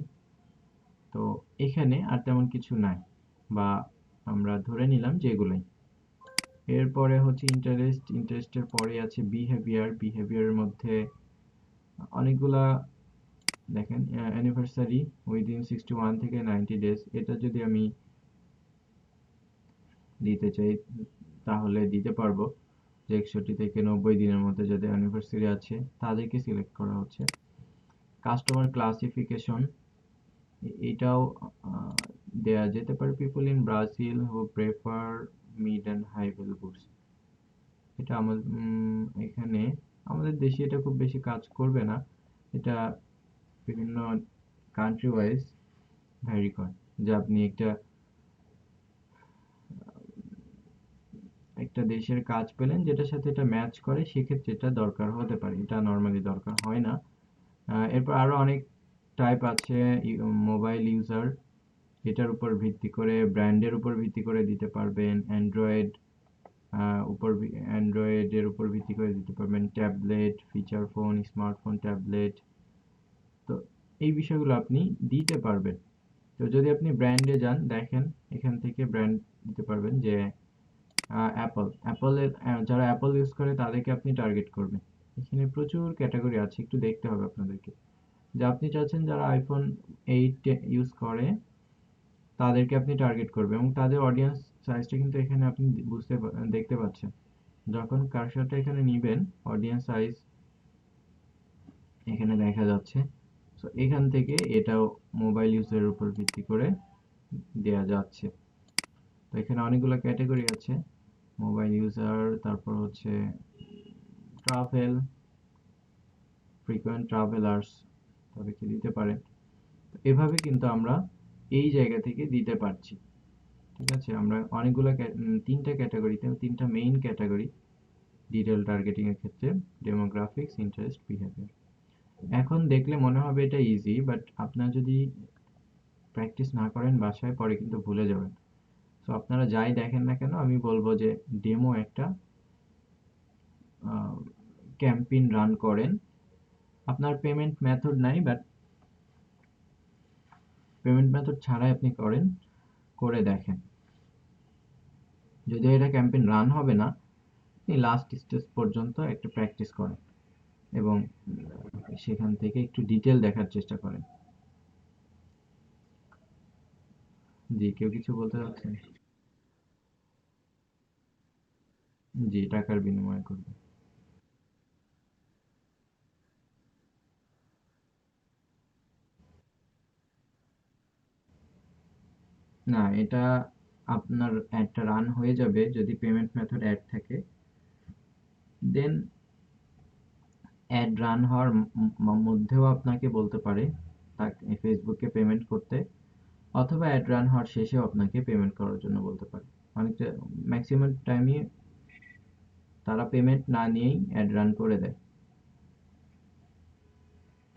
তো এখানে আর তেমন কিছু নাই, বা আমরা ধরে নিলাম যে এগুলাই। এরপরে হচ্ছে ইন্টারেস্টের পরে আছে বিহেভিয়ারের মধ্যে অনেকগুলা দেখেন, অ্যানিভার্সারি উইদিন 61 থেকে 90 ডেজ, এটা যদি আমি দিতে চাই তাহলে দিতে পারবো যে 61 থেকে 90 দিনের মধ্যে যাদের অ্যানিভার্সারি আছে তাদেরকে সিলেক্ট করা হচ্ছে। কাস্টমার ক্লাসিফিকেশন এটাও দেয়া যেতে পারে, people in Brazil who prefer mid and high value goods. এটা আমাদের এখানে আমাদের দেশে এটা খুব বেশি কাজ করবে না। এটা বিভিন্ন কান্ট্রি ওয়াইজ ভ্যারি করে, যে আপনি একটা একটা দেশের কাজ পেলেন যেটার সাথে এটা ম্যাচ করে, সেক্ষেত্রে এটা দরকার হতে পারে, এটা নর্মালি দরকার হয় না। এরপর আরো অনেক টাইপ আছে। মোবাইল ইউজার, এটার উপর ভিত্তি করে, ব্র্যান্ডের উপর ভিত্তি করে দিতে পারবেন। অ্যান্ড্রয়েডের উপর ভিত্তি করে দিতে পারবেন। Tablet, feature phone, smartphone, tablet, তো এই বিষয়গুলো আপনি দিতে পারবেন। তো যদি আপনি ব্র্যান্ডে যান, দেখেন এখান থেকে ব্র্যান্ড দিতে পারবেন যে অ্যাপলের, যারা অ্যাপল ইউজ করে তাদেরকে আপনি টার্গেট করবেন। এখানে প্রচুর ক্যাটাগরি আছে, একটু দেখতে হবে আপনাদেরকে, যে আপনি চাচ্ছেন যারা আইফোন 8 ইউজ করে তাদেরকে আপনি টার্গেট করবেন, এবং তাদের অডিয়েন্স সাইজটা কিন্তু এখানে আপনি দেখতে পাচ্ছেন। যখন কার্সারটা এখানে নিবেন অডিয়েন্স সাইজ এখানে দেখা যাচ্ছে। তো এখান থেকে এটাও মোবাইল ইউজের উপর ভিত্তি করে দেয়া যাচ্ছে। তো এখানে অনেকগুলো ক্যাটাগরি আছে, মোবাইল ইউজার, তারপর হচ্ছে ট্রাভেল, ফ্রিকোয়েন্ট ট্রাভেলার্স, তাদেরকে দিতে পারেন। এভাবে কিন্তু আমরা এই জায়গা থেকে দিতে পারছি। ঠিক আছে, আমরা অনেকগুলো তিনটা ক্যাটাগরিতে, তিনটা মেইন ক্যাটাগরি ডিটেল টার্গেটিং এর ক্ষেত্রে, ডেমোগ্রাফিক্স, ইন্টারেস্ট, বিহেভিয়ার। এখন দেখলে মনে হবে এটা ইজি, বাট আপনারা যদি প্র্যাকটিস না করেন বাসায়, পরে কিন্তু ভুলে যাবেন। তো আপনারা যাই দেখেন না কেন, আমি বলবো যে ডেমো একটা ক্যাম্পেইন রান করেন। আপনার পেমেন্ট মেথড নাই, বাট পেমেন্ট মেথড ছাড়াই আপনি করে দেখেন। যদিও এটা ক্যাম্পেইন রান হবে না, আপনি লাস্ট স্টেজ পর্যন্ত একটা প্র্যাকটিস করেন এবং সেখান থেকে একটু ডিটেল দেখার চেষ্টা করেন। জি, কেউ কিছু বলতে চাচ্ছেন? জি, টাকার বিনিময়ে করবে। না, এটা আপনার অ্যাডটা রান হয়ে যাবে যদি পেমেন্ট মেথড অ্যাড থাকে। দেন অ্যাড রান হওয়ার মধ্যেও আপনাকে বলতে পারে তাকে ফেসবুকে পেমেন্ট করতে, অথবা অ্যাড রান হওয়ার শেষেও আপনাকে পেমেন্ট করার জন্য বলতে পারে। অনেকটা ম্যাক্সিমাম টাইমই তারা পেমেন্ট না নিয়েই অ্যাড রান করে দেয়,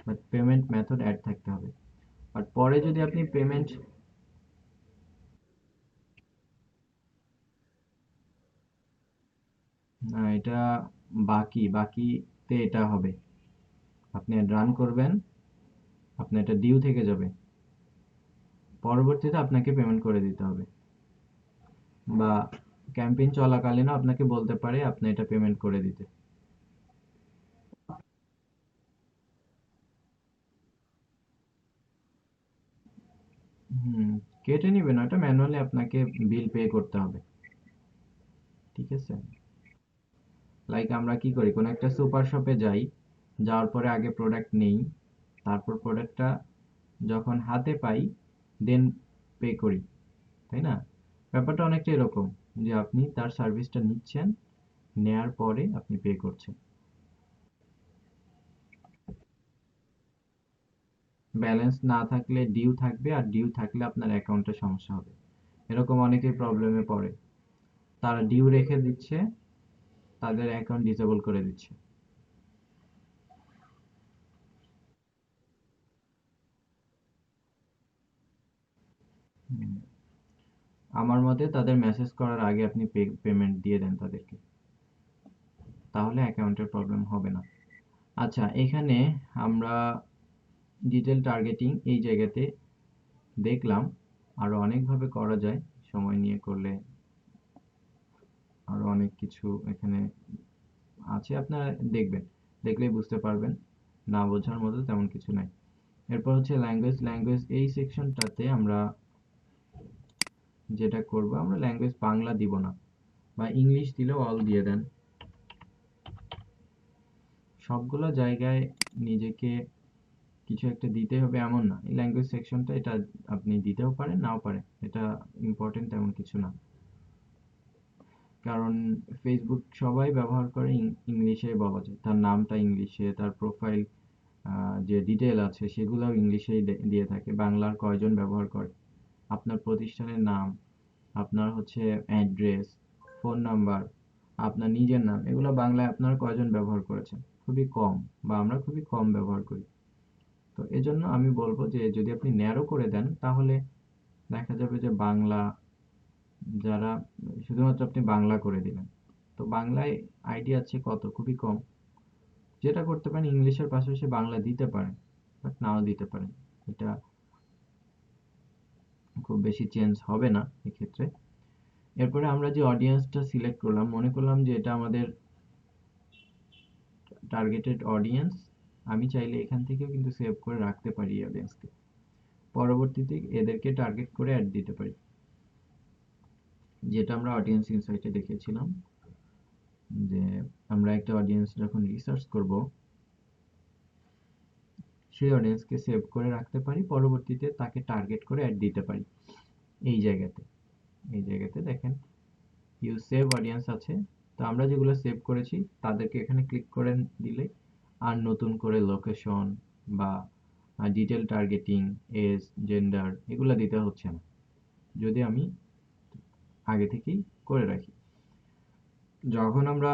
বাট পেমেন্ট মেথড অ্যাড থাকতে হবে। আর পরে যদি আপনি পেমেন্ট, না এটা বাকিতে এটা হবে। আপনি অ্যাড রান করবেন, আপনার এটা ডিউ থেকে যাবে, পরবর্তীতে আপনাকে পেমেন্ট করে দিতে হবে। বা ক্যাম্পেইন চলাকালীনও আপনাকে বলতে পারে আপনি এটা পেমেন্ট করে দিতে। হুম, কেটে নিবে না, এটা ম্যানুয়ালি আপনাকে বিল পে করতে হবে। ঠিক আছে? লাইক আমরা কি করি, কোনো একটা সুপার শপে যাই, যাওয়ার পরে আগে প্রোডাক্ট নেই, তারপর প্রোডাক্টটা যখন হাতে পাই দেন পে করি, তাই না? ব্যাপারটা অনেকটা এরকম, যে আপনি তার সার্ভিসটা নিচ্ছেন, নেয়ার পরে আপনি পে করছেন। ব্যালেন্স না থাকলে ডিউ থাকবে, আর ডিউ থাকলে আপনার অ্যাকাউন্টে সমস্যা হবে। এরকম অনেকেই প্রবলেমে পড়ে, তারা ডিউ রেখে দিচ্ছে, তাদের অ্যাকাউন্ট ডিসেবল করে দিচ্ছে। হুম, আমার মতে তাদের মেসেজ করার আগে আপনি পেমেন্ট দিয়ে দেন তাদেরকে, তাহলে অ্যাকাউন্টের প্রবলেম হবে না। আচ্ছা, এখানে আমরা ডিটেল টার্গেটিং এই জায়গাতে দেখলাম, আরো অনেকভাবে করা যায়, সময় নিয়ে করলে আরো অনেক কিছু এখানে আছে, আপনারা দেখবেন, দেখলেই বুঝতে পারবেন, না বোঝার মতো তেমন কিছু নাই। এরপর হচ্ছে ল্যাঙ্গুয়েজ এই সেকশনটাতে আমরা যেটা করব, আমরা ল্যাঙ্গুয়েজ বাংলা দিব না, বা ইংলিশ দিলেও অল দিয়ে দেন। সবগুলো জায়গায় নিজেকে কিছু একটা দিতে হবে এমন না। এই ল্যাঙ্গুয়েজ সেকশনটা এটা আপনি দিতেও পারেন, নাও পারেন, এটা ইম্পর্টেন্ট তেমন কিছু না। কারণ ফেসবুক সবাই ব্যবহার করে, ইংলিশে বলা যায়, তার নামটা ইংলিশে, তার প্রোফাইল যে ডিটেল আছে সেগুলোও ইংলিশেই দিয়ে থাকে। বাংলার কয়জন ব্যবহার করে? আপনার প্রতিষ্ঠানের নাম, আপনার হচ্ছে অ্যাড্রেস, ফোন নাম্বার, আপনার নিজের নাম, এগুলো বাংলায় আপনারা কয়জন ব্যবহার করেছেন? খুবই কম, বা আমরা খুবই কম ব্যবহার করি। তো এজন্য আমি বলবো যে যদি আপনি ন্যারো করে দেন, তাহলে দেখা যাবে যে বাংলা যারা, শুধুমাত্র আপনি বাংলা করে দিলেন, তো বাংলায় আইডি আছে কত? খুবই কম। যেটা করতে পারেন, ইংলিশের পাশাপাশি বাংলা দিতে পারেন, বাট নাও দিতে পারেন, এটা খুব বেশি চেঞ্জ হবে না এক্ষেত্রে। এরপরে আমরা যে অডিয়েন্সটা সিলেক্ট করলাম, মনে করলাম যে এটা আমাদের টার্গেটেড অডিয়েন্স, আমি চাইলে এখান থেকেও কিন্তু সেভ করে রাখতে পারি অডিয়েন্সকে, পরবর্তীতে এদেরকে টার্গেট করে অ্যাড দিতে পারি, যেটা আমরা অডিয়েন্স ইনসাইটে দেখেছিলাম, যে আমরা একটা অডিয়েন্স যখন রিসার্চ করব, সেই অডিয়েন্সকে সেভ করে রাখতে পারি, পরবর্তীতে তাকে টার্গেট করে অ্যাড দিতে পারি। এই জায়গাতে এই জায়গাতে দেখেন ইউজ সেভ অডিয়েন্স আছে, তো আমরা যেগুলো সেভ করেছি তাদেরকে এখানে ক্লিক করে দিলে আর নতুন করে লোকেশন বা ডিটেল টার্গেটিং, এজ, জেন্ডার এগুলো দিতে হচ্ছে না, যদি আমি আগে থেকেই করে রাখি। যখন আমরা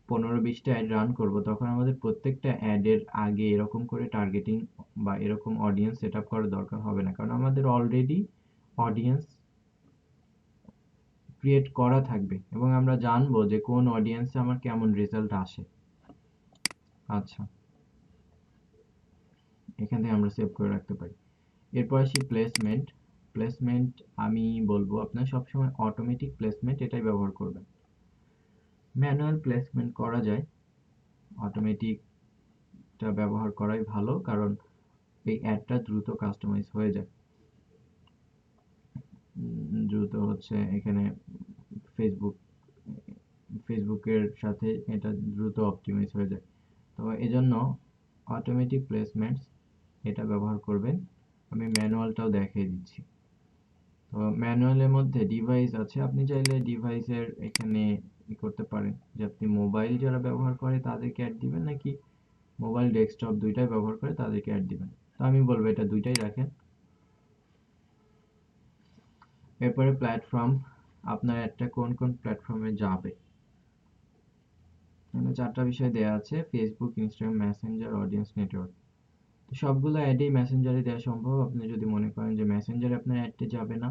15-20টা অ্যাড রান করব, তখন আমাদের প্রত্যেকটা অ্যাডের আগে এরকম করে টার্গেটিং বা এরকম অডিয়েন্স সেট আপ করার দরকার হবে না, কারণ আমাদের অলরেডি অডিয়েন্স ক্রিয়েট করা থাকবে, এবং আমরা জানবো যে কোন অডিয়েন্সে আমার কেমন রেজাল্ট আসে। আচ্ছা, এখান থেকে আমরা সেভ করে রাখতে পারি। এরপর আসি প্লেসমেন্ট। প্লেসমেন্ট আমি বলবো আপনার সবসময় অটোমেটিক প্লেসমেন্ট এটাই ব্যবহার করবেন। ম্যানুয়াল প্লেসমেন্ট করা যায়, অটোমেটিকটা ব্যবহার করাই ভালো, কারণ এই অ্যাডটা দ্রুত কাস্টমাইজ হয়ে যায়। দ্রুত হচ্ছে এখানে ফেসবুক ফেসবুকের সাথে এটা দ্রুত অপটিমাইজ হয়ে যায়। তো এজন্য অটোমেটিক প্লেসমেন্টস এটা ব্যবহার করবেন। আমি ম্যানুয়ালটাও দেখিয়ে দিচ্ছি। তো ম্যানুয়ালের মধ্যে ডিভাইস আছে, আপনি চাইলে ডিভাইসের এখানে করতে পারেন যে আপনি মোবাইল যারা ব্যবহার করে তাদেরকে অ্যাড দিবেন, নাকি মোবাইল ডেস্কটপ দুইটাই ব্যবহার করে তাদেরকে অ্যাড দিবেন। তো আমি বলবো এটা দুইটাই রাখেন। এরপরে প্ল্যাটফর্ম, আপনার অ্যাডটা কোন কোন প্ল্যাটফর্মে যাবে। এখানে 4টা বিষয় দেয়া আছে: Facebook, Instagram, Messenger, audience network. তো সবগুলো অ্যাডই মেসেঞ্জারে দেওয়া সম্ভব। আপনি যদি মনে করেন যে মেসেঞ্জারে আপনার অ্যাডটা যাবে না,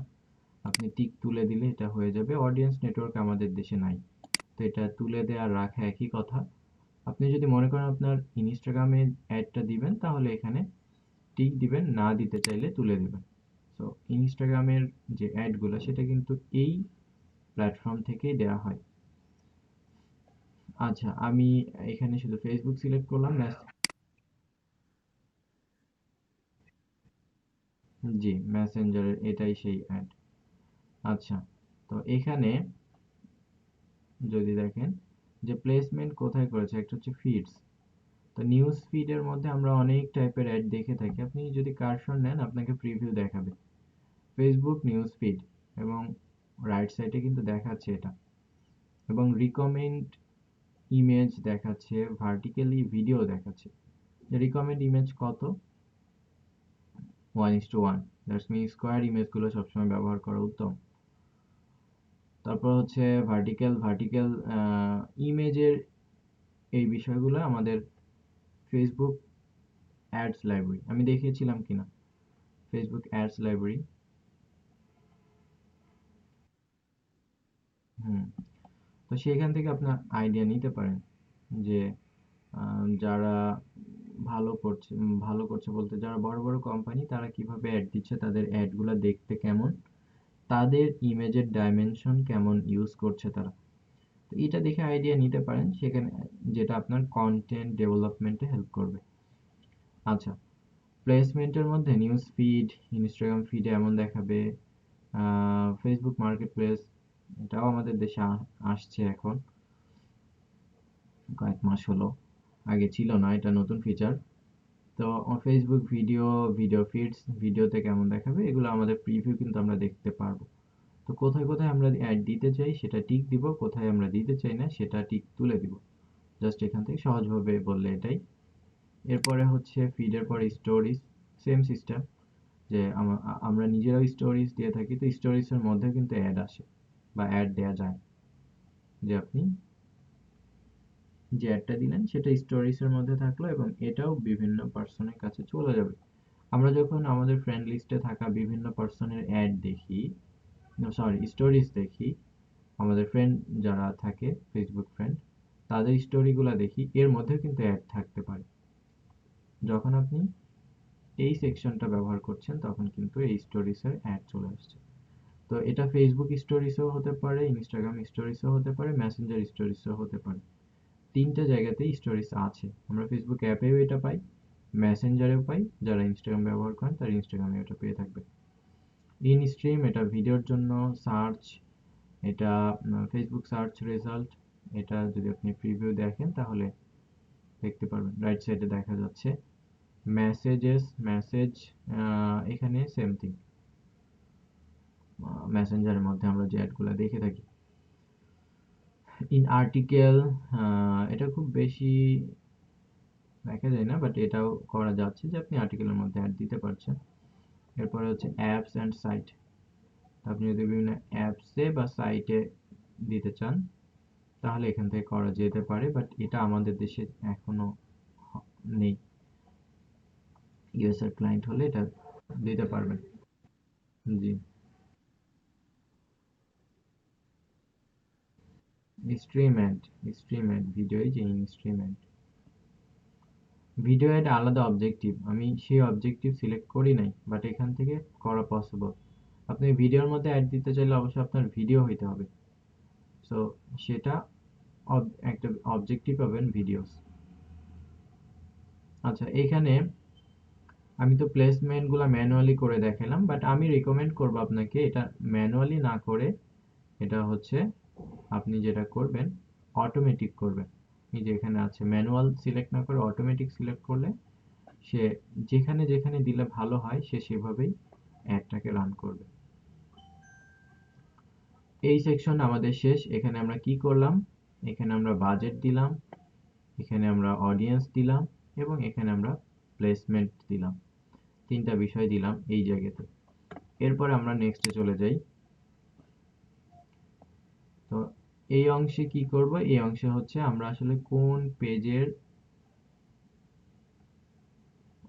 আপনি টিক তুলে দিলে এটা হয়ে যাবে। অডিয়েন্স নেটওয়ার্ক আমাদের দেশে নাই, তো এটা তুলে দেওয়া আর রাখা একই কথা। আপনি যদি মনে করেন আপনার ইনস্টাগ্রামে অ্যাডটা দিবেন, তাহলে এখানে টিক দিবেন, না দিতে চাইলে তুলে দিবেন। সো ইনস্টাগ্রামের যে অ্যাডগুলো সেটা কিন্তু এই প্ল্যাটফর্ম থেকেই দেওয়া হয়। আচ্ছা, আমি এখানে শুধু ফেসবুক সিলেক্ট করলাম। জি, মেসেঞ্জারের এটাই সেই অ্যাড। আচ্ছা, তো এখানে যদি দেখেন যে প্লেসমেন্ট কোথায় করেছে, একটা হচ্ছে ফিডস। তো নিউজ ফিডের মধ্যে আমরা অনেক টাইপের অ্যাড দেখে থাকি। আপনি যদি কার্সর নেন আপনাকে প্রিভিউ দেখাবে ফেসবুক নিউজ ফিড, এবং রাইট সাইডে কিন্তু দেখাচ্ছে এটা, এবং রিকমেন্ড ইমেজ দেখাচ্ছে, ভার্টিক্যালি ভিডিও দেখাচ্ছে। রিকমেন্ড ইমেজ কত, 1:1, দ্যাটস মিন স্কোয়ার ইমেজগুলো সবসময় ব্যবহার করা উত্তম। তারপর হচ্ছে ভার্টিক্যাল ইমেজের এই বিষয়গুলো আমাদের ফেসবুক অ্যাডস লাইব্রেরি, আমি দেখিয়েছিলাম কিনা ফেসবুক অ্যাডস লাইব্রেরি। হুম, তো সেখান থেকে আপনার আইডিয়া নিতে পারেন যে যারা ভালো করছে বলতে যারা বড় বড় কোম্পানি তারা কিভাবে অ্যাড দিচ্ছে, তাদের অ্যাডগুলো দেখতে কেমন, তাদের ইমেজের ডাইমেনশন কেমন ইউজ করছে তারা। তো এটা দেখে আইডিয়া নিতে পারেন সেখানে, যেটা আপনার কন্টেন্ট ডেভেলপমেন্টে হেল্প করবে। আচ্ছা, প্লেসমেন্টের মধ্যে নিউজ ফিড, ইনস্টাগ্রাম ফিডে এমন দেখাবে। ফেসবুক মার্কেট প্লেস, এটাও আমাদের দেশে আসছে এখন, কয়েক মাস হলো, আগে ছিল না, এটা নতুন ফিচার। তো ফেসবুক ভিডিও ফিডস, ভিডিওতে কেমন দেখাবে এগুলো আমাদের প্রিভিউ কিন্তু আমরা দেখতে পারবো। তো কোথায় কোথায় আমরা অ্যাড দিতে চাই সেটা টিক দিব, কোথায় আমরা দিতে চাই না সেটা টিক তুলে দিব। জাস্ট এখান থেকে সহজভাবে বললে এটাই। এরপরে হচ্ছে ফিডের পরে স্টোরিজ, সেম সিস্টেম, যে আমরা নিজেরাও স্টোরিজ দিয়ে থাকি, তো স্টোরিজের মধ্যে কিন্তু অ্যাড আসে বা অ্যাড দেওয়া যায়, যে আপনি যে অ্যাডটা দিলেন সেটা স্টোরিজের মধ্যে থাকলো এবং এটাও বিভিন্ন পার্সনের কাছে চলে যাবে। আমরা যখন আমাদের ফ্রেন্ড লিস্টে থাকা বিভিন্ন পার্সনের অ্যাড দেখি, সরি স্টোরিজ দেখি, আমাদের ফ্রেন্ড যারা থাকে ফেসবুক ফ্রেন্ড, তাদের স্টোরিগুলো দেখি, এর মধ্যে কিন্তু অ্যাড থাকতে পারে। যখন আপনি এই সেকশনটা ব্যবহার করছেন তখন কিন্তু এই স্টোরিজের অ্যাড চলে আসছে। তো এটা ফেসবুক স্টোরিজও হতে পারে, ইনস্টাগ্রাম স্টোরিজও হতে পারে, মেসেঞ্জার স্টোরিজও হতে পারে। 3টা জায়গাতেই স্টোরিজ আছে। আমরা ফেসবুক অ্যাপেও এটা পাই, মেসেঞ্জারেও পাই, যারা ইনস্টাগ্রাম ব্যবহার করেন তারা ইনস্টাগ্রামে এটা পেয়ে থাকবে। ইন স্ট্রিম, এটা ভিডিওর জন্য সার্চ, এটা ফেসবুক সার্চ রেজাল্ট। এটা যদি আপনি প্রিভিউ দেখেন তাহলে দেখতে পারবেন, রাইট সাইডে দেখা যাচ্ছে। মেসেজ, এখানে সেম থিং, মেসেঞ্জারের মধ্যে আমরা যে অ্যাডগুলো দেখে থাকি। ইন আর্টিকেল, এটা খুব বেশি দেখা যায় না, বাট এটাও করা যাচ্ছে যে আপনি আর্টিকেলের মধ্যে অ্যাড দিতে পারছেন। এরপরে হচ্ছে অ্যাপস অ্যান্ড সাইট, আপনি যদি বিভিন্ন অ্যাপসে বা সাইটে দিতে চান তাহলে এখান থেকে করা যেতে পারে, বাট এটা আমাদের দেশে এখনো নেই। ইউএস এর ক্লায়েন্ট হলে এটা দিতে পারবেন। জি, স্ট্রিম অ্যাড, ভিডিওই যে স্ট্রিম অ্যাড। ভিডিও অ্যাড আলাদা অবজেক্টিভ, আমি সেই অবজেক্টিভ সিলেক্ট করি নাই, বাট এখান থেকে করা পসিবল। আপনি ভিডিওর মধ্যে অ্যাড দিতে চাইলে অবশ্যই আপনার ভিডিও হইতে হবে। সো সেটা একটা অবজেক্টিভ পাবেন ভিডিওস। আচ্ছা, এখানে আমি তো প্লেসমেন্ট গুলা ম্যানুয়ালি করে দেখালাম, বাট আমি রিকমেন্ড করব আপনাকে এটা ম্যানুয়ালি না করে, এটা হচ্ছে আপনি যেটা করবেন অটোমেটিক করবেন। এই যে এখানে আছে ম্যানুয়াল সিলেক্ট না করে অটোমেটিক সিলেক্ট করলে সে যেখানে যেখানে দিলে ভালো হয় সে সেভাবেই অ্যাডটাকে রান করবে। এই সেকশন আমাদের শেষ। এখানে আমরা কি করলাম, এখানে আমরা বাজেট দিলাম, এখানে আমরা অডিয়েন্স দিলাম, এবং এখানে আমরা প্লেসমেন্ট দিলাম। তিনটা বিষয় দিলাম এই জায়গাতে। এরপর আমরা নেক্সটে চলে যাই। তো এই অংশে কি করব, এই অংশে হচ্ছে আমরা আসলে কোন পেজের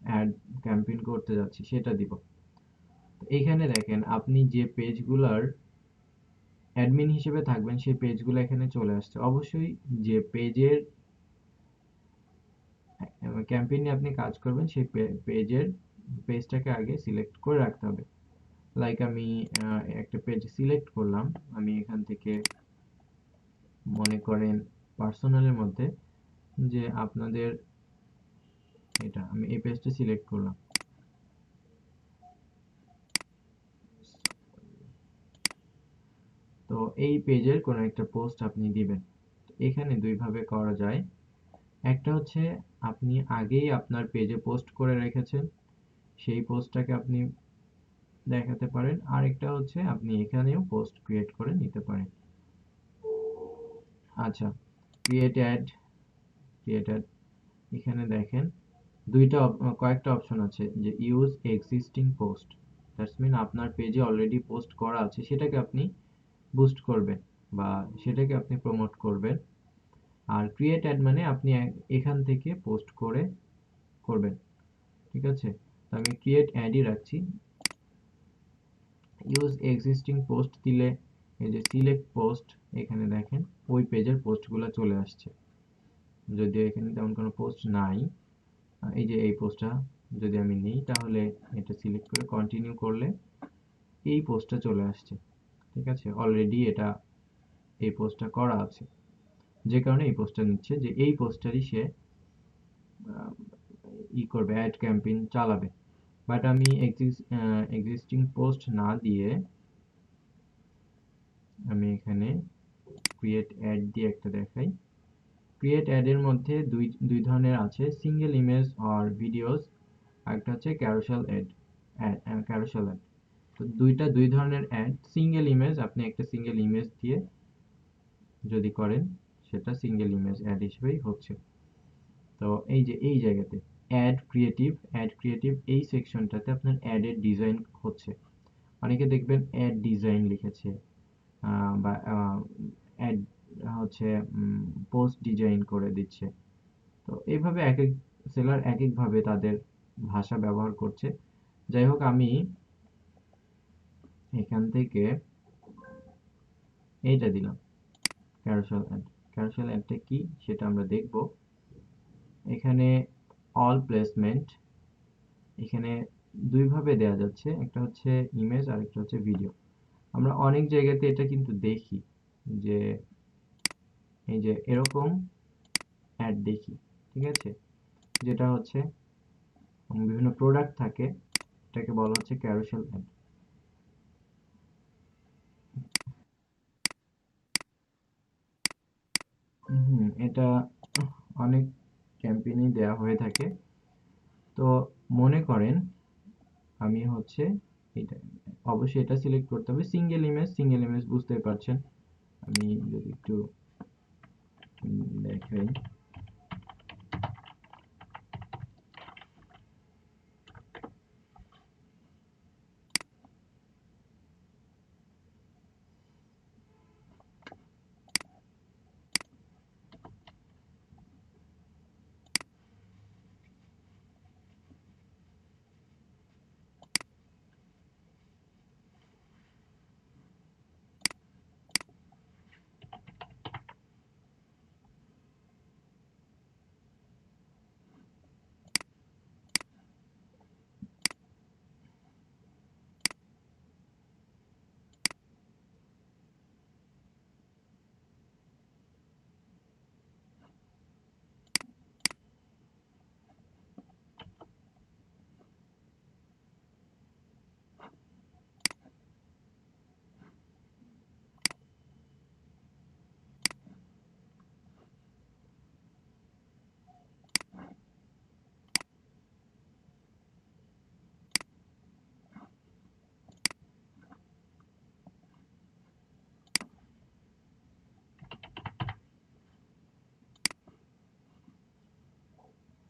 অ্যাড ক্যাম্পেইন করতে যাচ্ছি সেটা দিব। এইখানে দেখেন আপনি যে পেজগুলার অ্যাডমিন হিসেবে থাকবেন সেই পেজগুলো এখানে চলে আসছে। অবশ্যই যে পেজের ক্যাম্পেইন নিয়ে আপনি কাজ করবেন সেই পেজটাকে আগে সিলেক্ট করে রাখতে হবে। লাইক আমি একটা পেজ সিলেক্ট করলাম, আমি এখান থেকে মনে করেন পার্সোনালের মধ্যে যে আপনাদের এটা, আমি এই পেজটা সিলেক্ট করলাম। তো এই পেজের কোনো একটা পোস্ট আপনি দিবেন। এখানে দুই ভাবে করা যায়। একটা হচ্ছে আপনি আগেই আপনার পেজে পোস্ট করে রেখেছেন, সেই পোস্টটাকে আপনি দেখাতে পারেন। আরেকটা হচ্ছে আপনি এখানেও পোস্ট ক্রিয়েট করে নিতে পারেন। আচ্ছা, ক্রিয়েট অ্যাড, ক্রিয়েট অ্যাড, এখানে দেখেন কয়েকটা অপশন আছে, যে use existing post, that's mean আপনার পেজে অলরেডি পোস্ট করা আছে সেটাকে আপনি বুস্ট করবেন বা সেটাকে আপনি প্রমোট করবেন। আর ক্রিয়েট অ্যাড মানে আপনি এখান থেকে পোস্ট করে করবেন। ঠিক আছে, তো আমি ক্রিয়েট অ্যাডই রাখছি। ইউজ এক্সিস্টিং পোস্ট দিলে এই যে সিলেক্ট পোস্ট, এখানে দেখেন ওই পেজের পোস্টগুলো চলে আসছে। যদিও এখানে তেমন কোনো পোস্ট নাই, এই যে এই পোস্টটা যদি আমি নিই তাহলে এটা সিলেক্ট করে কন্টিনিউ করলে এই পোস্টটা চলে আসছে। ঠিক আছে, অলরেডি এটা এই পোস্টটা করা আছে, যে কারণে এই পোস্টটা নিচ্ছে, যে এই পোস্টারই সে করবে, অ্যাড ক্যাম্পেইন চালাবে। বাট আমি এক্সিস্টিং পোস্ট না দিয়ে আমি এখানে ক্রিয়েট অ্যাড দিয়ে একটা দেখাই। ক্রিয়েট অ্যাড এর মধ্যে দুই ধরনের আছে, সিঙ্গেল ইমেজ আর ভিডিওস, একটা হচ্ছে ক্যারোসেল অ্যাড। ক্যারোসেল অ্যাড, তো দুই ধরনের অ্যাড। সিঙ্গেল ইমেজ, আপনি একটা সিঙ্গেল ইমেজ দিয়ে যদি করেন সেটা সিঙ্গেল ইমেজ অ্যাড হিসেবেই হচ্ছে। তো এই যে এই জায়গাতে অ্যাড ক্রিয়েটিভ এই সেকশনটাতে আপনার অ্যাডের ডিজাইন হচ্ছে। অনেকে দেখবেন অ্যাড ডিজাইন লিখেছে, বা অ্যাড হচ্ছে পোস্ট ডিজাইন করে দিচ্ছে। তো এইভাবে এক এক সেলার এক এক ভাবে তাদের ভাষা ব্যবহার করছে। যাই হোক, আমি এখান থেকে এইটা দিলাম, ক্যারোসেল অ্যাড। ক্যারোসেল অ্যাডটা কি সেটা আমরা দেখব। এখানে অল প্লেসমেন্ট, এখানে দুই ভাবে দেয়া যাচ্ছে, একটা হচ্ছে ইমেজ আর একটা হচ্ছে ভিডিও। আমরা অনেক জায়গাতে এটা কিন্তু দেখি যে এই যে এরকম অ্যাড দেখি। ঠিক আছে, যেটা হচ্ছে বিভিন্ন প্রোডাক্ট থাকে, এটাকে বলা হচ্ছে ক্যারোসেল অ্যাড। এটা অনেক ক্যাম্পেইনেই দেয়া হয়ে থাকে। তো মনে করেন আমি হচ্ছে এটা, অবশ্যই এটা সিলেক্ট করতে হবে সিঙ্গেল ইমেজ, বুঝতে পারছেন। আমি যদি একটু দেখাই,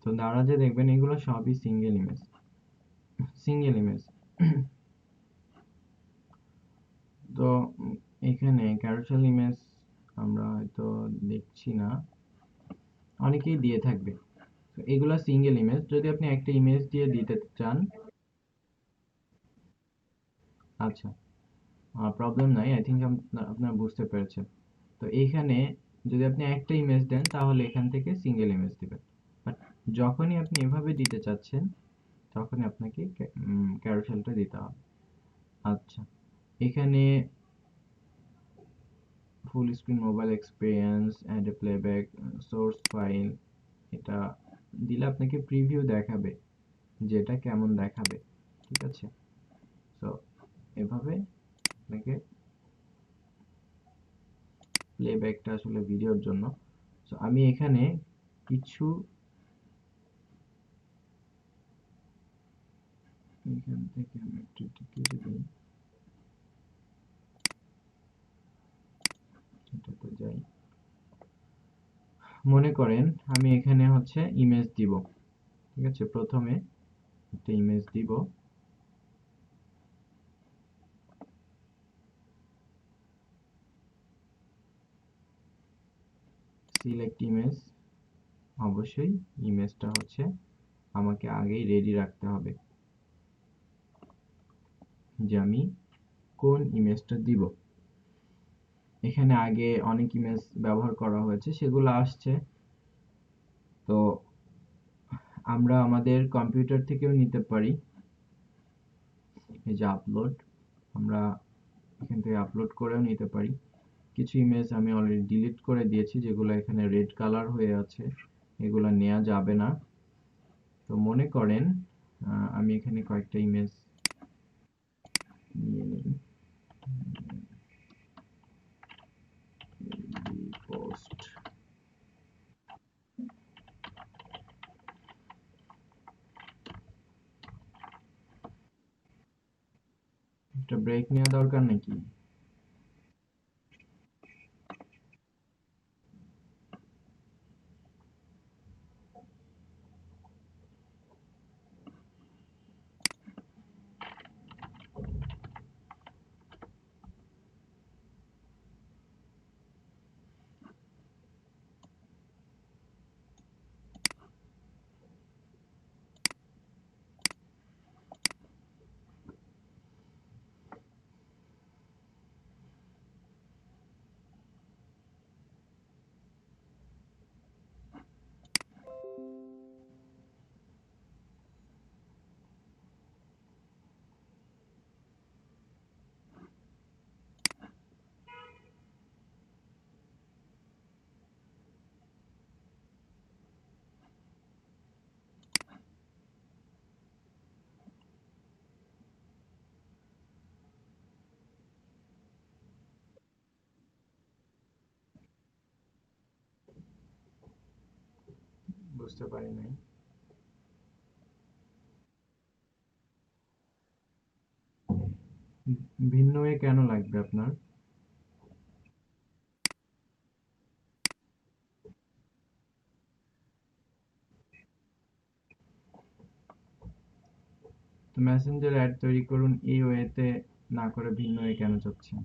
তো দারাজে দেখবেন এগুলো সবই সিঙ্গেল ইমেজ। তো এখানে ক্যারোসেল ইমেজ আমরা হয়তো দেখছি না, অনেকেই দিয়ে থাকবে। তো এগুলা সিঙ্গেল ইমেজ, যদি আপনি একটা ইমেজ দিয়ে দিতে চান, আচ্ছা প্রবলেম নাই, আই থিঙ্ক আপনারা বুঝতে পেরেছেন। তো এইখানে যদি আপনি একটা ইমেজ দেন তাহলে এখান থেকে সিঙ্গেল ইমেজ দিবেন, বাট যখনই আপনি এভাবে দিতে চাচ্ছেন তখনই আপনাকে ক্যারোসেলটা দিতে হবে। আচ্ছা, এখানে full screen mobile experience, add a playback, source file, এটা দিলে আপনাকে প্রিভিউ দেখাবে যে এটা কেমন দেখাবে, ঠিক আছে। তো এভাবে আপনাকে প্লেব্যাকটা আসলে ভিডিওর জন্য। তো আমি এখানে কিছু এখান থেকে আমি একটু কেটে দিই, এটাতে যাই। মনে করেন আমি এখানে হচ্ছে ইমেজ দিব, ঠিক আছে, প্রথমে একটা ইমেজ দিব, সিলেক্ট ইমেজ। অবশ্যই ইমেজটা হচ্ছে আমাকে আগেই রেডি রাখতে হবে যে আমি কোন ইমেজটা দিব। এখানে আগে অনেক ইমেজ ব্যবহার করা হয়েছে, সেগুলো আসছে। তো আমরা আমাদের কম্পিউটার থেকেও নিতে পারি, এই যে আপলোড, আমরা এখান থেকে আপলোড করেও নিতে পারি। কিছু ইমেজ আমি অলরেডি ডিলিট করে দিয়েছি, যেগুলো এখানে রেড কালার হয়ে আছে, এগুলো নেওয়া যাবে না। তো মনে করেন আমি এখানে কয়েকটা ইমেজ নিয়ে নিই, পোস্ট, একটা ব্রেক নেওয়া দরকার নাকি? বুঝতে পারি নাই। ভিন্ন ওয়ে কেন লাগবে আপনার? তো মেসেঞ্জার অ্যাড তৈরি করুন এই ওয়েতে, না করে ভিন্ন ওয়ে কেন চাচ্ছেন?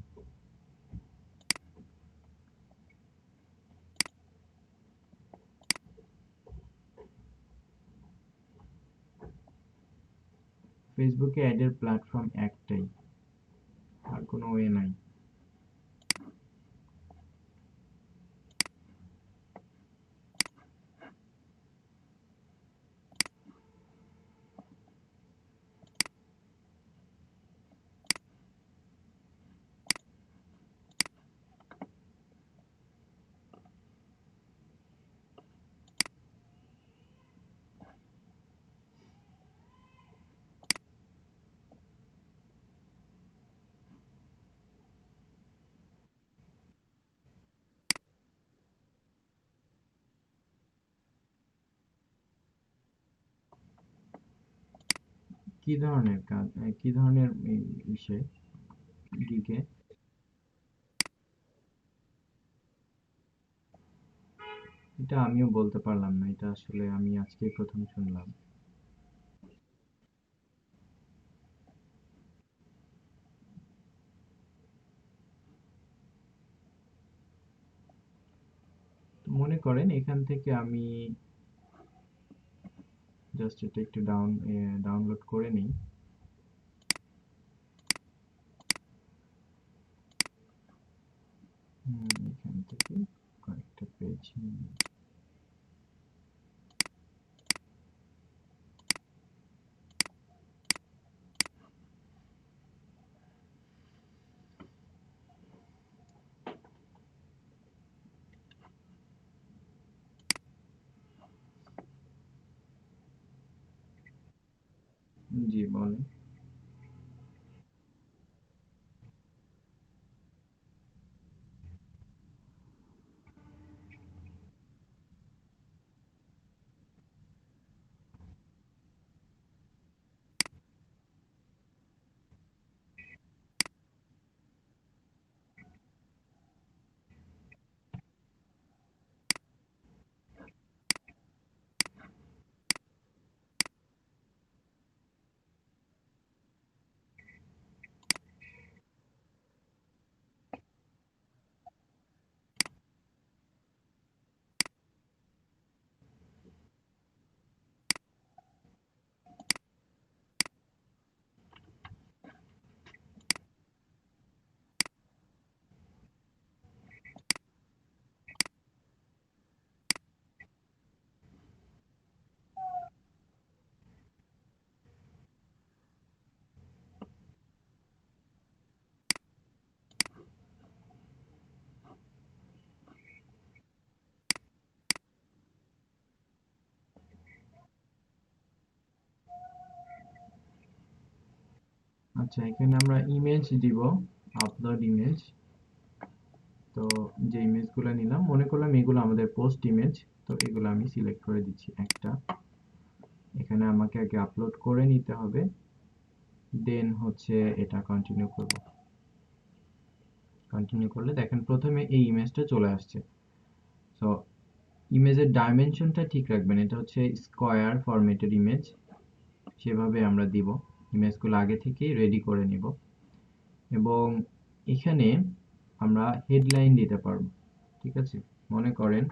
ফেসবুকে অ্যাডের প্ল্যাটফর্ম একটাই, আর কোনো ওয়ে নাই। কি ধরনের কাজ, কি ধরনের বিষয় দিকে? এটা আমিও বলতে পারলাম না, এটা আসলে আমি আজকেই প্রথম শুনলাম। তো মনে করেন এখান থেকে আমি জাস্ট এটা একটু ডাউনলোড করে নিই। এখান থেকে কয়েকটা পেজ। জি বলেন। আচ্ছা, এখানে আমরা ইমেজ দিব, আপলোড ইমেজ। তো যে ইমেজগুলো নিলাম, মনে করলাম এগুলো আমাদের পোস্ট ইমেজ। তো এগুলো আমি সিলেক্ট করে দিচ্ছি একটা। এখানে আমাকে আগে আপলোড করে নিতে হবে, দেন হচ্ছে এটা কন্টিনিউ করব। কন্টিনিউ করলে দেখেন প্রথমে এই ইমেজটা চলে আসছে। সো ইমেজের ডাইমেনশনটা ঠিক রাখবেন, এটা হচ্ছে স্কয়ার ফরম্যাটের ইমেজ, সেভাবে আমরা দিব। ইমেজগুলো আগে থেকেই রেডি করে নিব। এবং এখানে আমরা হেডলাইন দিতে পারবো। ঠিক আছে, মনে করেন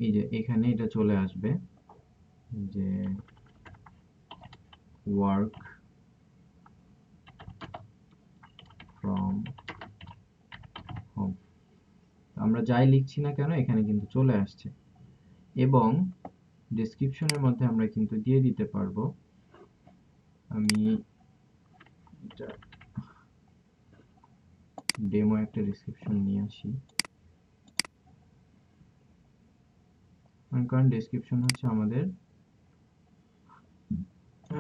এই যে এখানে এটা চলে আসবে যে ওয়ার্ক ফ্রম হোম। আমরা যাই লিখছি না কেন এখানে কিন্তু চলে আসছে। এবং ডেসক্রিপশনের মধ্যে আমরা কিন্তু দিয়ে দিতে পারবো, আমি এটা ডেমো একটা ডেসক্রিপশন নিয়ে আসি। কারণ ডেসক্রিপশন হচ্ছে আমাদের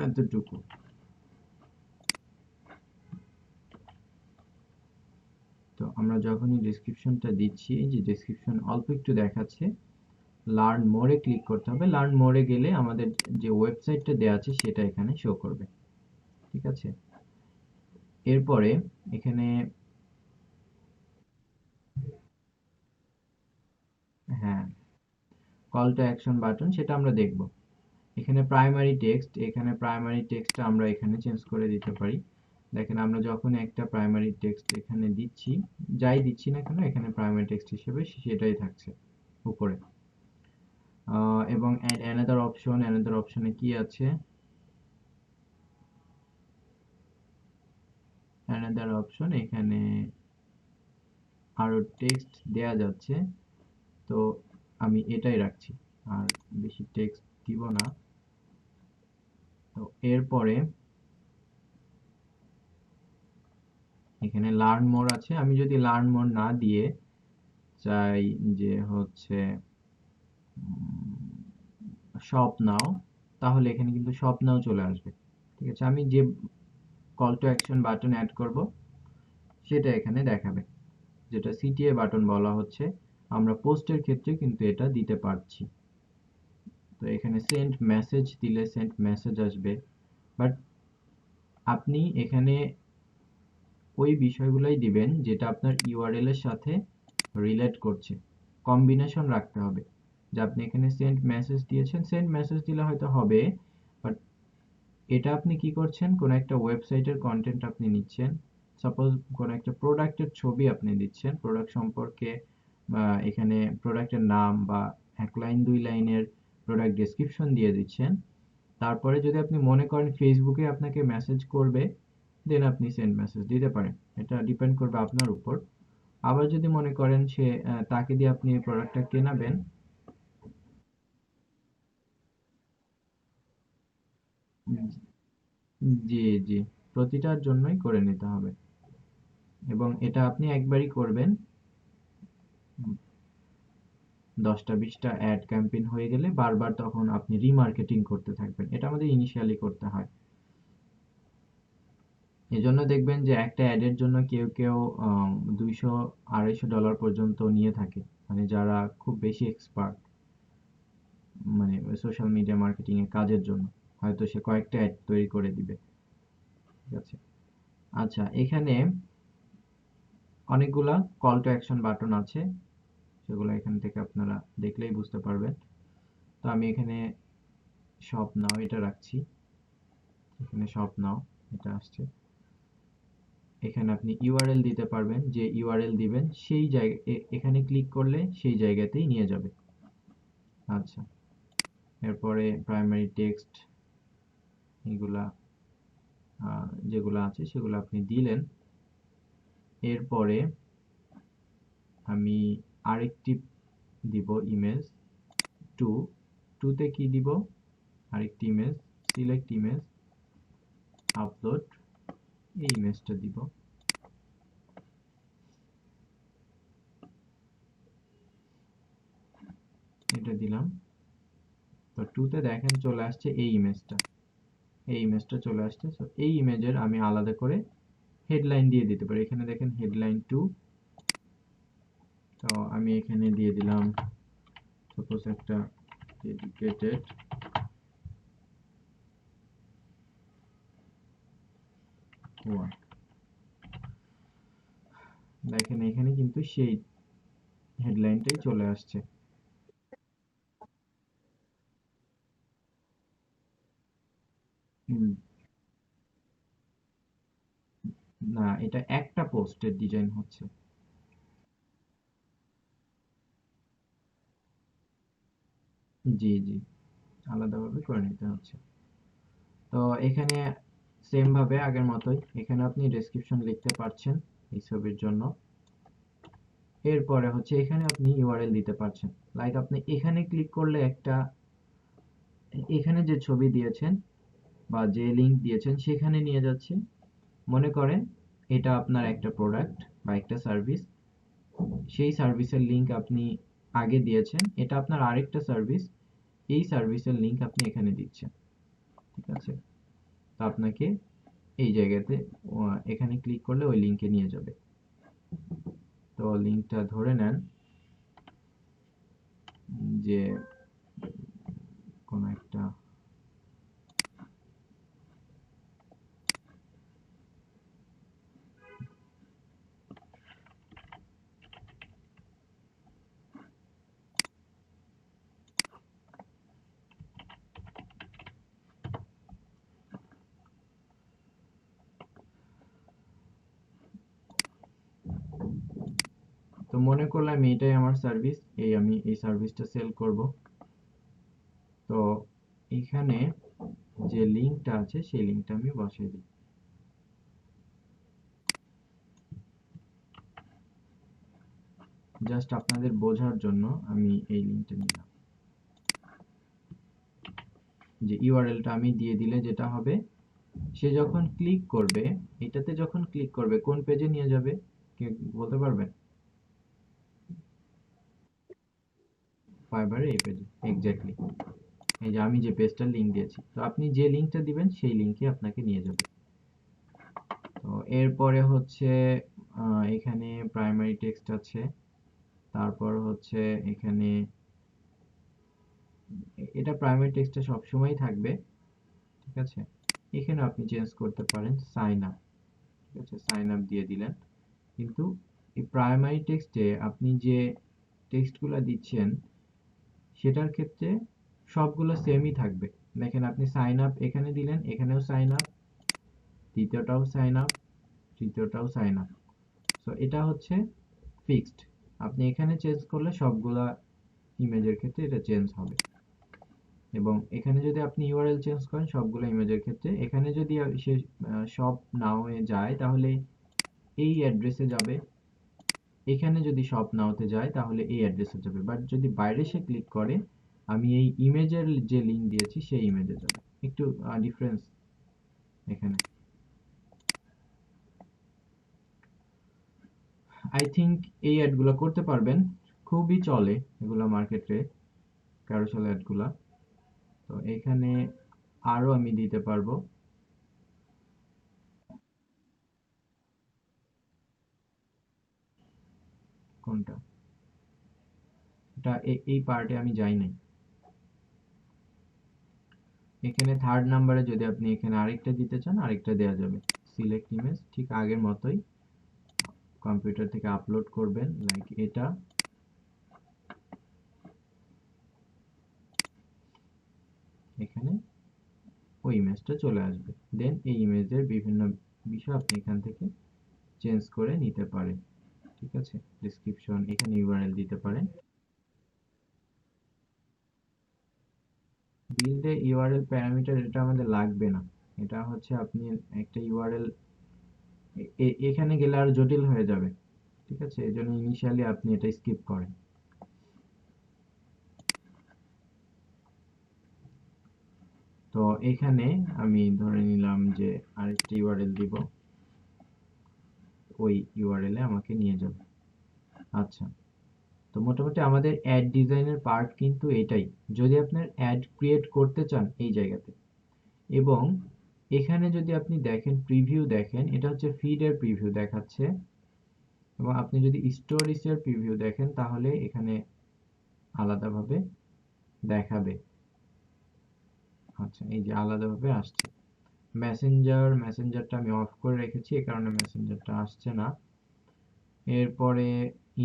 এতটুকু। তো আমরা যখনই ডেসক্রিপশনটা দিচ্ছি, এই যে ডেসক্রিপশন অল্প একটু দেখাচ্ছে, লার্ন মোরে ক্লিক করতে হবে। লার্ন মোরে গেলে আমাদের যে ওয়েবসাইটটা দেওয়া আছে সেটা এখানে শো করবে। ঠিক আছে, এরপরে এখানে হ্যাঁ, কল টু অ্যাকশন বাটন, সেটা আমরা দেখব। এখানে প্রাইমারি টেক্সট, এখানে প্রাইমারি টেক্সটটা আমরা এখানে চেঞ্জ করে দিতে পারি। দেখেন আমরা যখন একটা প্রাইমারি টেক্সট এখানে দিচ্ছি, যাই দিচ্ছি না কেন এখানে প্রাইমারি টেক্সট হিসেবে সেটাই থাকছে উপরে। এবং অ্যানাদার অপশন, অ্যানাদার অপশনে কি আছে, অ্যানাদার অপশন এখানে আরো টেক্সট দেয়া যাচ্ছে। তো আমি এটাই রাখছি, আর বেশি টেক্সট দিব না। তো এরপরে এখানে লার্ন মোর আছে, আমি যদি লার্ন মোর না দিয়ে চাই যে হচ্ছে শপ নাও, তাহলে এখানে কিন্তু শপ নাও চলে আসবে। ঠিক আছে, আমি যে call to action button add করব সেটা এখানে দেখাবে, যেটা সিটিএ বাটন বলা হচ্ছে। আমরা পোস্টের ক্ষেত্রে কিন্তু এটা দিতে পারছি। তো এখানে সেন্ড মেসেজ দিলে সেন্ড মেসেজ আসবে, বাট আপনি এখানে ওই বিষয়গুলাই দিবেন যেটা আপনার ইউআরএল এর সাথে রিলেট করছে, কম্বিনেশন রাখতে হবে। যে আপনি এখানে সেন্ড মেসেজ দিয়েছেন, সেন্ড মেসেজ দিলে হয়তো হবে, বাট এটা আপনি কি করছেন, কোন একটা ওয়েবসাইটের কন্টেন্ট আপনি নিচ্ছেন, সাপোজ কোন একটা প্রোডাক্টের ছবি আপনি দিচ্ছেন, প্রোডাক্ট সম্পর্কে এখানে প্রোডাক্টের নাম বা 1 লাইন 2 লাইনের প্রোডাক্ট ডেসক্রিপশন দিয়ে দিচ্ছেন। তারপরে যদি আপনি মনে করেন ফেসবুকে আপনাকে মেসেজ করবে, দেন আপনি সেন্ড মেসেজ দিতে পারেন, এটা ডিপেন্ড করবে আপনার উপর। আবার যদি মনে করেন সে তাকে দিয়ে আপনি প্রোডাক্টটা কেনাবেন। জি, জি, প্রতিটার জন্যই করে নিতে হবে, এবং এটা আপনি একবারই করবেন। 10টা 20টা অ্যাড ক্যাম্পেইন হয়ে গেলে বারবার তখন আপনি রিমার্কেটিং করতে থাকবেন, এটা আমাদের ইনিশিয়ালি করতে হয়। এজন্য দেখবেন যে একটা অ্যাডের জন্য কেউ কেউ 200-250 ডলার পর্যন্ত নিয়ে থাকে, মানে যারা খুব বেশি এক্সপার্ট, মানে সোশ্যাল মিডিয়া মার্কেটিং এর কাজের জন্য হয়তো সে কয়েকটা অ্যাড তৈরি করে দিবে। ঠিক আছে। আচ্ছা, এখানে অনেকগুলা কল টু অ্যাকশন বাটন আছে, সেগুলো এখান থেকে আপনারা দেখলেই বুঝতে পারবেন। তো আমি এখানে শপ নাও এটা রাখছি, এখানে শপ নাও এটা আসছে। এখানে আপনি ইউআরএল দিতে পারবেন, যে ইউআরএল দিবেন সেই জায়গা এখানে ক্লিক করলে সেই জায়গাতেই নিয়ে যাবে। আচ্ছা, এরপরে প্রাইমারি টেক্সট এগুলা যেগুলো আছে সেগুলো আপনি দিলেন। এরপরে আমি আরেকটি দিব ইমেজ, টু টুতে কি দিব, আরেকটি ইমেজ, সিলেক্ট ইমেজ, আপলোড, এই ইমেজটা দিব। এটা দিলাম। তো টুতে দেখেন চলে আসছে এই ইমেজটা, এই ইমেজটা চলে আসছে। সো এই ইমেজের আমি আলাদা করে হেডলাইন দিয়ে দিতে পারি, এখানে দেখেন হেডলাইন 2। তো আমি এখানে দিয়ে দিলাম সাপোজ একটা ডেডিকেটেড ওয়ান। দেখেন এখানে কিন্তু সেই হেডলাইনটাই চলে আসছে। হুম, না, এটা একটা পোস্টের ডিজাইন হচ্ছে। জি, জি, আলাদাভাবে করে নিতে হচ্ছে। তো এখানে সেম ভাবে আগের মতোই এখানে আপনি ডেসক্রিপশন লিখতে পারছেন এই ছবির জন্য। এরপরে হচ্ছে এখানে আপনি ইউআরএল দিতে পারছেন, লাইক আপনি এখানে ক্লিক করলে একটা, এখানে যে ছবি দিয়েছেন বা যে লিংক দিয়েছেন সেখানে নিয়ে যাচ্ছে। মনে করেন এটা আপনার একটা প্রোডাক্ট বা একটা সার্ভিস, সেই সার্ভিসের লিংক আপনি আগে দিয়েছেন, এটা আপনার আরেকটা সার্ভিস, এই সার্ভিসের লিংক আপনি এখানে দিচ্ছেন। ঠিক আছে। তো আপনাকে এই জায়গাতে এখানে ক্লিক করলে ওই লিংকে নিয়ে যাবে। তো লিংকটা ধরে নেন যে কোন একটা, তো মনে করলাম এটাই আমার সার্ভিস, এই আমি এই সার্ভিসটা সেল করব। তো এখানে যে লিংকটা আছে সেই লিংকটা আমি বসাই দিই। জাস্ট আপনাদের বোঝার জন্য আমি এই লিংকটা নিলাম। যে ইউআরএলটা আমি দিয়ে দিলে যেটা হবে, সে যখন ক্লিক করবে, এটাতে যখন ক্লিক করবে কোন পেজে নিয়ে যাবে, কে বলতে পারবেন? ফাইবারে এই পেজে এক্স্যাক্টলি, এই যে আমি যে পেজটার লিংক দিয়েছি, তো আপনি যে লিংকটা দিবেন সেই লিংকে আপনাকে নিয়ে যাবে। তো এরপরে হচ্ছে এখানে প্রাইমারি টেক্সট আছে, তারপর হচ্ছে এখানে এটা প্রাইমারি টেক্সটে সবসময় থাকবে। ঠিক আছে। এখানে আপনি চেঞ্জ করতে পারেন সাইন আপ। ঠিক আছে, সাইন আপ দিয়ে দিলেন, কিন্তু এই প্রাইমারি টেক্সটে আপনি যে টেক্সটগুলো দিচ্ছেন সেটার ক্ষেত্রে সবগুলো সেমই থাকবে। দেখেন আপনি সাইন আপ এখানে দিলেন, এখানেও সাইন আপ, দ্বিতীয়টাও সাইন আপ, তৃতীয়টাও সাইন আপ। সো এটা হচ্ছে ফিক্সড। আপনি এখানে চেঞ্জ করলে সবগুলা ইমেজের ক্ষেত্রে এটা চেঞ্জ হবে। এবং এখানে যদি আপনি ইউআরএল চেঞ্জ করেন সবগুলো ইমেজের ক্ষেত্রে, এখানে যদি সে সব না হয়ে যায় তাহলে এই অ্যাড্রেসে যাবে, এখানে যদি সব না হতে যায় তাহলে এই অ্যাড্রেসে যাবে। বাট যদি বাইরে সে ক্লিক করে আমি এই ইমেজের যে লিঙ্ক দিয়েছি সেই ইমেজে যাবে। একটু ডিফারেন্স এখানে। আই থিঙ্ক এই অ্যাডগুলো করতে পারবেন, খুবই চলে এগুলো মার্কেটে, ক্যারোসেল অ্যাডগুলা। তো এখানে আরো আমি দিতে পারবো। কোনটা? এটা এই পার্টে আমি যাই নাই। এখানে থার্ড নাম্বারে যদি আপনি এখানে আরেকটা দিতে চান আরেকটা দেওয়া যাবে। সিলেক্ট ইমেজ ঠিক আগের মতোই কম্পিউটার থেকে আপলোড করবেন, লাইক এটা। এখানে ওই ইমেজটা চলে আসবে। দেন এই ইমেজের বিভিন্ন বিষয় আপনি এখান থেকে চেঞ্জ করে নিতে পারেন। ঠিক আছে, ডেসক্রিপশন এখানে ইউআরএল দিতে পারেন। বিল্ডে ইউআরএল প্যারামিটার এটা আমাদের লাগবে না। এটা হচ্ছে আপনি একটা ইউআরএল এখানে গেলে আর জটিল হয়ে যাবে। ঠিক আছে, এই জন্য ইনিশিয়ালি আপনি এটা স্কিপ করেন। তো এখানে আমি ধরে নিলাম যে আরেকটা ইউআরএল দিব, ওই ইউআরএল এ আমাকে নিয়ে যাবে। আচ্ছা, তো মোটামুটি আমাদের অ্যাড ডিজাইনের পার্ট কিন্তু এটাই। যদি আপনার অ্যাড ক্রিয়েট করতে চান এই জায়গাতে, এবং এখানে যদি আপনি দেখেন প্রিভিউ দেখেন, এটা হচ্ছে ফিডের প্রিভিউ দেখাচ্ছে। এবং আপনি যদি স্টোরিজের প্রিভিউ দেখেন তাহলে এখানে আলাদাভাবে দেখাবে। আচ্ছা, এই যে আলাদাভাবে আসছে। মেসেঞ্জারটা আমি অফ করে রেখেছি, এই কারণে মেসেঞ্জারটা আসছে না। এরপরে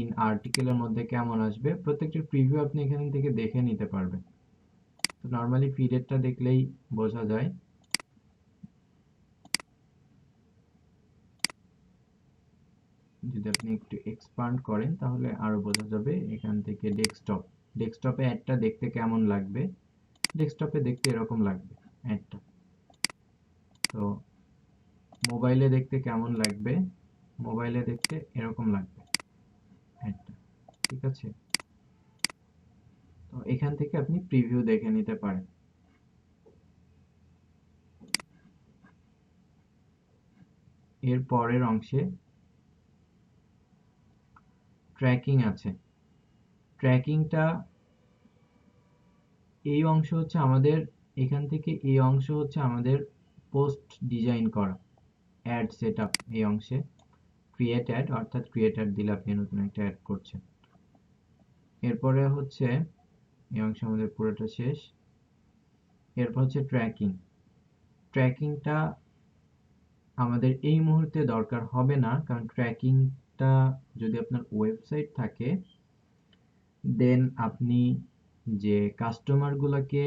ইন আর্টিকেলের মধ্যে কেমন আসবে প্রত্যেকটি প্রিভিউ আপনি এখান থেকে দেখে নিতে পারবেন। তো নর্মালি ফিডেরটা দেখলেই বোঝা যায়। যদি আপনি একটু এক্সপান্ড করেন তাহলে আরো বোঝা যাবে। এখান থেকে ডেস্কটপে অ্যাডটা দেখতে কেমন লাগবে, ডেস্কটপে দেখতে এরকম লাগবে অ্যাডটা। তো মোবাইলে দেখতে কেমন লাগবে, মোবাইলে দেখতে এরকম লাগবে অ্যাডটা। ঠিক আছে, তো এখান থেকে আপনি প্রিভিউ দেখে নিতে পারেন। এর পরের অংশে ট্র্যাকিং আছে। ট্র্যাকিংটা এই অংশ হচ্ছে আমাদের, এখান থেকে এই অংশ হচ্ছে আমাদের পোস্ট ডিজাইন করা, অ্যাড সেটআপ। এই অংশে ক্রিয়েট অ্যাড, অর্থাৎ ক্রিয়েট অ্যাড দিলে আপনি নতুন একটা অ্যাড করছেন। এরপরে হচ্ছে এই অংশ আমাদের পুরোটা শেষ। এরপর হচ্ছে ট্র্যাকিং। ট্র্যাকিংটা আমাদের এই মুহূর্তে দরকার হবে না, কারণ ট্র্যাকিংটা যদি আপনার ওয়েবসাইট থাকে দেন আপনি যে কাস্টমারগুলোকে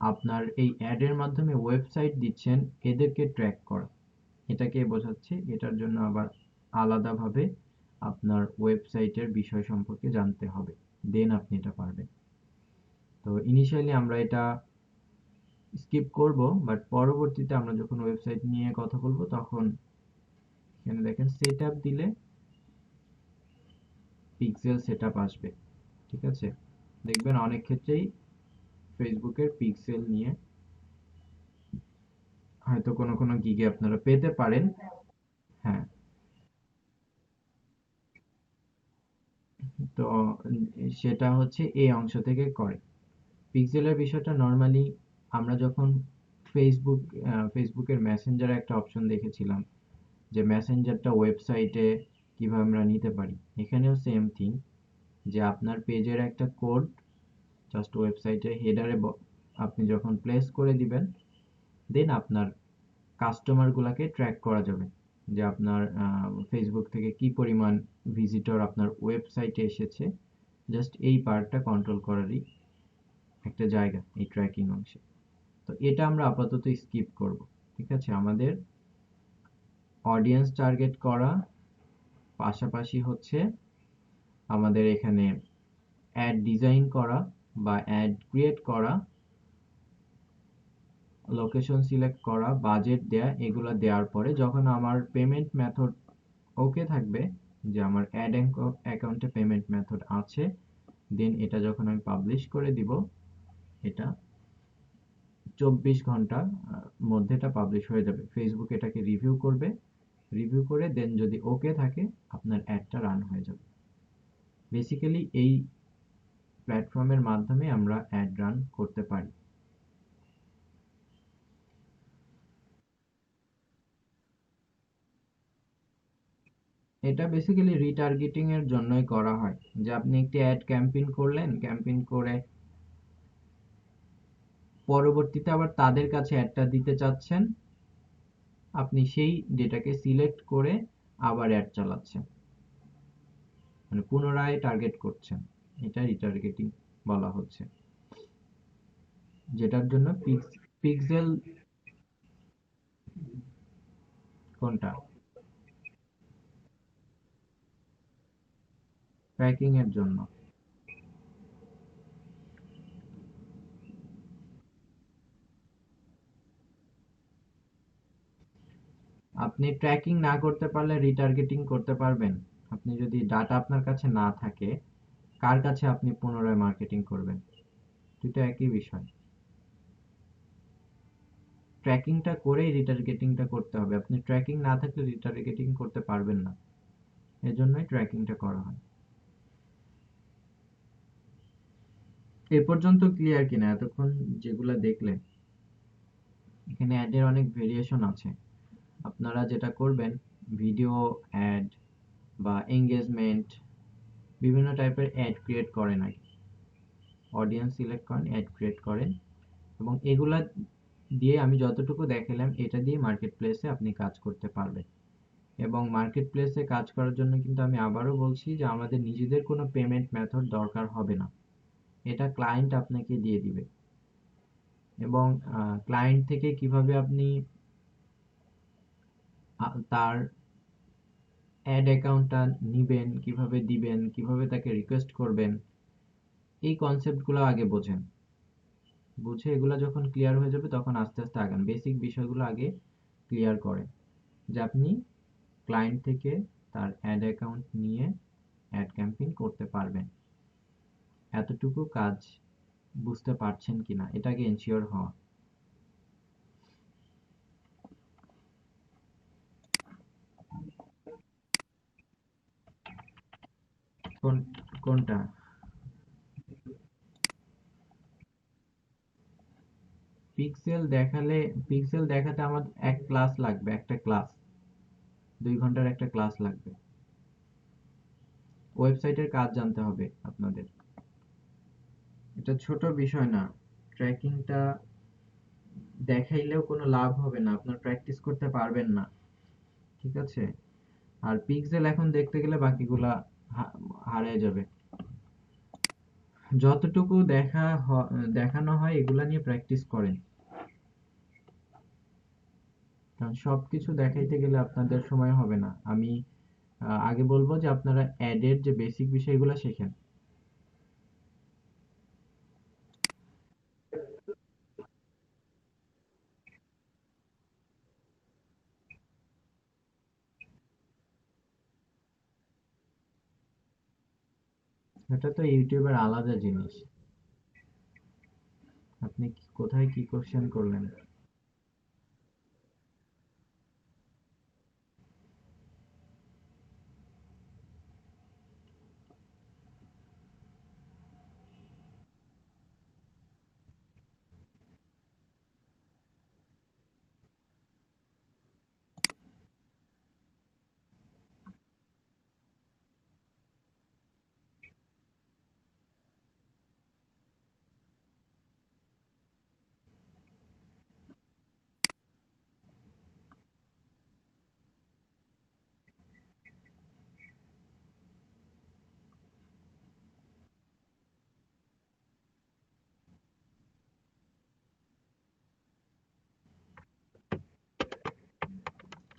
আপনার এই অ্যাডের মাধ্যমে ওয়েবসাইট দিচ্ছেন এদেরকে ট্র্যাক করা, এটাকে বোঝাচ্ছে। এটার জন্য আবার আলাদাভাবে আপনার ওয়েবসাইটের বিষয় সম্পর্কে জানতে হবে, দেন আপনি এটা পারবেন। তো ইনিশিয়ালি আমরা এটা স্কিপ করব, বাট পরবর্তীতে আমরা যখন ওয়েবসাইট নিয়ে কথা বলবো তখন এখানে দেখেন সেটআপ দিলে পিক্সেল সেটআপ আসবে। ঠিক আছে, দেখবেন অনেক ক্ষেত্রেই ফেসবুকের পিক্সেল নিয়ে হয়তো কোনো কোনো গিগে আপনারা পেতে পারেন। হ্যাঁ, তো সেটা হচ্ছে এই অংশ থেকে করে। পিক্সেলের বিষয়টা নর্মালি আমরা যখন ফেসবুকের মেসেঞ্জারে একটা অপশন দেখেছিলাম যে মেসেঞ্জারটা ওয়েবসাইটে কিভাবে আমরা নিতে পারি, এখানেও সেম থিং, যে আপনার পেজের একটা কোড জাস্ট ওয়েবসাইটের হেডারে আপনি যখন প্লেস করে দিবেন দেন আপনার কাস্টমারগুলোকে ট্র্যাক করা যাবে। যে আপনার ফেসবুক থেকে কি পরিমাণ ভিজিটর আপনার ওয়েবসাইটে এসেছে, জাস্ট এই পার্টটা কন্ট্রোল করারই একটা জায়গা এই ট্র্যাকিং অংশে। তো এটা আমরা আপাতত স্কিপ করব। ঠিক আছে, আমাদের অডিয়েন্স টার্গেট করা, পাশাপাশি হচ্ছে আমাদের এখানে অ্যাড ডিজাইন করা বা অ্যাড ক্রিয়েট করা, লোকেশন সিলেক্ট করা, বাজেট দেয়া, এগুলো দেওয়ার পরে যখন আমার পেমেন্ট মেথড ওকে থাকবে, যে আমার অ্যাড অ্যাকাউন্টে পেমেন্ট মেথড আছে, দেন এটা যখন আমি পাবলিশ করে দিব, এটা 24 ঘন্টার মধ্যে এটা পাবলিশ হয়ে যাবে। ফেসবুক এটাকে রিভিউ করবে, রিভিউ করে দেন যদি ওকে থাকে আপনার অ্যাডটা রান হয়ে যাবে। বেসিক্যালি এই প্ল্যাটফর্মের মাধ্যমে আমরা অ্যাড রান করতে পারি। এটা বেসিক্যালি রিটার্গেটিং এর জন্যই করা হয়, যে আপনি একটি অ্যাড ক্যাম্পেইন করলেন, ক্যাম্পেইন করে পরবর্তীতে আবার তাদের কাছে অ্যাডটা দিতে চাচ্ছেন, আপনি সেই ডেটাকে সিলেক্ট করে আবার অ্যাড চালাচ্ছেন, মানে পুনরায় টার্গেট করছেন। এটা রিটার্গেটিং বলা হচ্ছে, যেটার জন্য পিক্সেল। কোনটা? ট্র্যাকিং এর জন্য। আপনি ট্র্যাকিং না করতে পারলে রিটার্গেটিং করতে পারবেন? আপনি যদি ডাটা আপনার কাছে না থাকে, কার কাছে আপনি পুনরায় মার্কেটিং করবেন? দুটো একই বিষয়। ট্র্যাকিংটা করেই রিটার্গেটিংটা করতে হবে। আপনি ট্র্যাকিং না থাকলে রিটার্গেটিং করতে পারবেন না, এজন্যই ট্র্যাকিংটা করা হয়। এ পর্যন্ত ক্লিয়ার কিনা এতক্ষণ যেগুলো দেখলেন? এখানে অ্যাডের অনেক ভেরিয়েশন আছে। আপনারা যেটা করবেন, ভিডিও অ্যাড বা এঙ্গেজমেন্ট, বিভিন্ন টাইপের অ্যাড ক্রিয়েট করেন আগে। অডিয়েন্স সিলেক্ট করেন, অ্যাড ক্রিয়েট করেন, এবং এগুলা দিয়ে আমি যতটুকু দেখালাম এটা দিয়ে মার্কেট প্লেসে আপনি কাজ করতে পারবেন। এবং মার্কেট প্লেসে কাজ করার জন্য কিন্তু আমি আবারও বলছি যে আমাদের নিজেদের কোনো পেমেন্ট মেথড দরকার হবে না, এটা ক্লায়েন্ট আপনাকে দিয়ে দিবে। এবং ক্লায়েন্ট থেকে কিভাবে আপনি তার অ্যাড অ্যাকাউন্টটা নিবেন, কিভাবে দিবেন, কিভাবে তাকে রিকোয়েস্ট করবেন, এই কনসেপ্টগুলো আগে বোঝেন। বুঝে এগুলো যখন ক্লিয়ার হয়ে যাবে তখন আস্তে আস্তে আগান। বেসিক বিষয়গুলো আগে ক্লিয়ার করেন, যে আপনি ক্লায়েন্ট থেকে তার অ্যাড অ্যাকাউন্ট নিয়ে অ্যাড ক্যাম্পেইন করতে পারবেন। এতটুকু কাজ বুঝতে পারছেন কিনা এটাকে এনশিওর হওয়া। কোন কোনটা? পিক্সেল দেখালে, পিক্সেল দেখাতে আমার এক ক্লাস লাগবে, একটা ক্লাস, 2 ঘন্টার একটা ক্লাস লাগবে। ওয়েবসাইটের কাজ জানতে হবে আপনাদের, এটা ছোট বিষয় না। ট্র্যাকিংটা দেখাইলেও কোনো লাভ হবে না, আপনার প্র্যাকটিস করতে পারবেন না। ঠিক আছে, আর পিক্সেল এখন দেখতে গেলে বাকিগুলা হারিয়ে যাবে। যতটুকু দেখানো হয় এগুলা নিয়ে প্র্যাকটিস করেন, কারণ সবকিছু দেখাইতে গেলে আপনাদের সময় হবে না। আমি আগে বলবো যে আপনারা অ্যাডের যে বেসিক বিষয়গুলো শেখেন। এটা তো ইউটিউবের আলাদা জিনিস। আপনি কোথায় কি কোশ্চেন করলেন?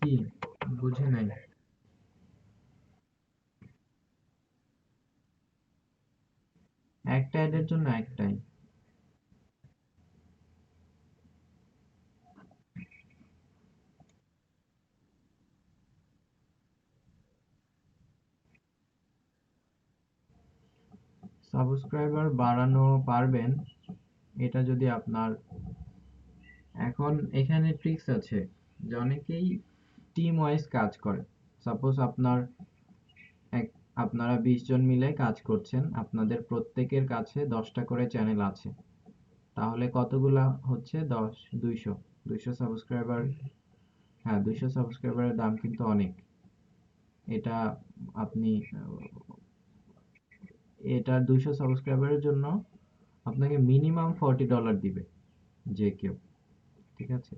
কি বুঝে নাই। একটা অ্যাডের জন্য একটাই। সাবস্ক্রাইবার বাড়ানো পারবেন এটা যদি আপনার, এখন এখানে ট্রিক্স আছে যে অনেকেই টিম ওয়াইজ কাজ করে। সাপোজ আপনারা 20 জন মিলে কাজ করছেন, আপনাদের প্রত্যেকের কাছে 10টা করে চ্যানেল আছে, তাহলে কতগুলা হচ্ছে? 10, 200, 200 সাবস্ক্রাইবার। হ্যাঁ, 200 সাবস্ক্রাইবারের দাম কিন্তু অনেক। এটা আপনি এটা 200 সাবস্ক্রাইবারের জন্য আপনাকে মিনিমাম $40 দিবে যে কেউ, ঠিক আছে?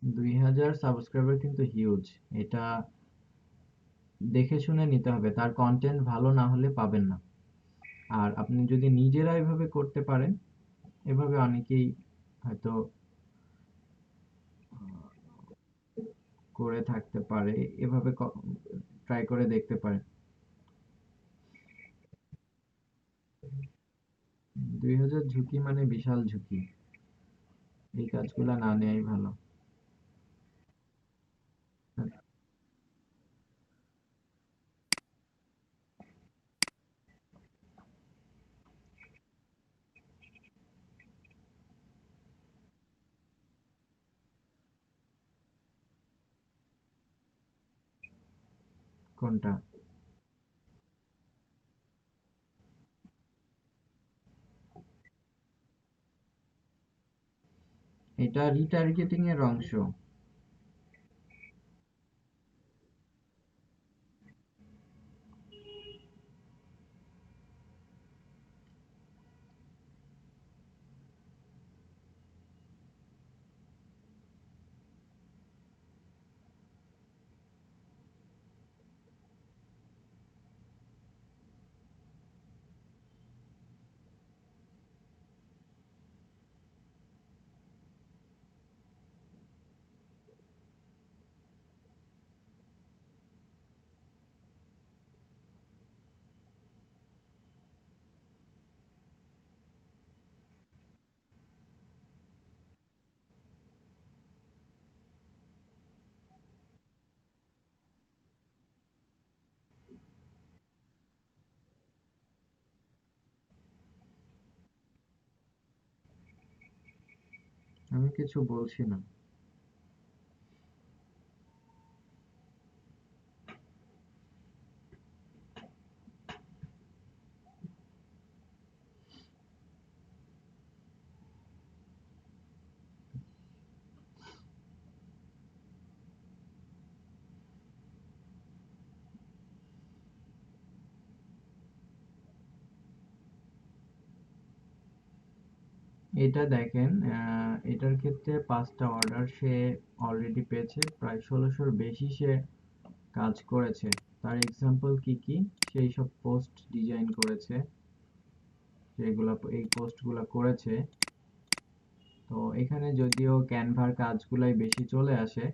2000 সাবস্ক্রাইবার কিন্তু হিউজ। এটা দেখে শুনে নিতে হবে, তার কন্টেন্ট ভালো না হলে পাবেন না। আর আপনি যদি নিজেরা এভাবে করতে পারেন, এভাবে অনেকেই হয়তো করে থাকতে পারে, এভাবে ট্রাই করে দেখতে পারেন। 2000 ঝুঁকি মানে বিশাল ঝুঁকি, এই কাজগুলা না নেওয়াই ভালো। কোনটা? এটা রিটার্গেটিং এর অংশ। আমি কিছু বলছি না। এটা দেখেন, এটার ক্ষেত্রে 5টা অর্ডার সে অলরেডি পেয়েছে, প্রায় 1600-র বেশি সে কাজ করেছে। তার এক্সাম্পল কি কি? সেই সব পোস্ট ডিজাইন করেছে, যেগুলা এই পোস্টগুলা করেছে। তো এখানে যদিও ক্যানভার কাজগুলাই বেশি চলে আসে,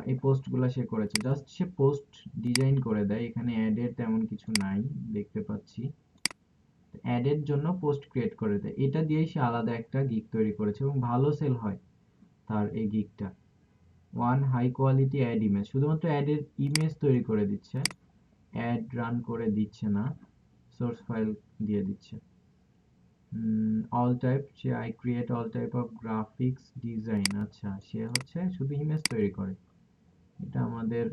এই পোস্টগুলা সে করেছে, জাস্ট সে পোস্ট ডিজাইন করে দেয়। এখানে অ্যাডের তেমন কিছু নাই দেখতে পাচ্ছি। অ্যাডের জন্য পোস্ট ক্রিয়েট করে দেয়, এটা দিয়েই সে আলাদা একটা গিগ তৈরি করেছে এবং ভালো সেল হয় তার এই গিগটা। One high quality ad image, শুধুমাত্র অ্যাডের ইমেজ তৈরি করে দিচ্ছে, অ্যাড রান করে দিচ্ছে না, সোর্স ফাইল দিয়ে দিচ্ছে। All type, say I create all type of graphics design. আচ্ছা, সে হচ্ছে শুধু ইমেজ তৈরি করে, এটা আমাদের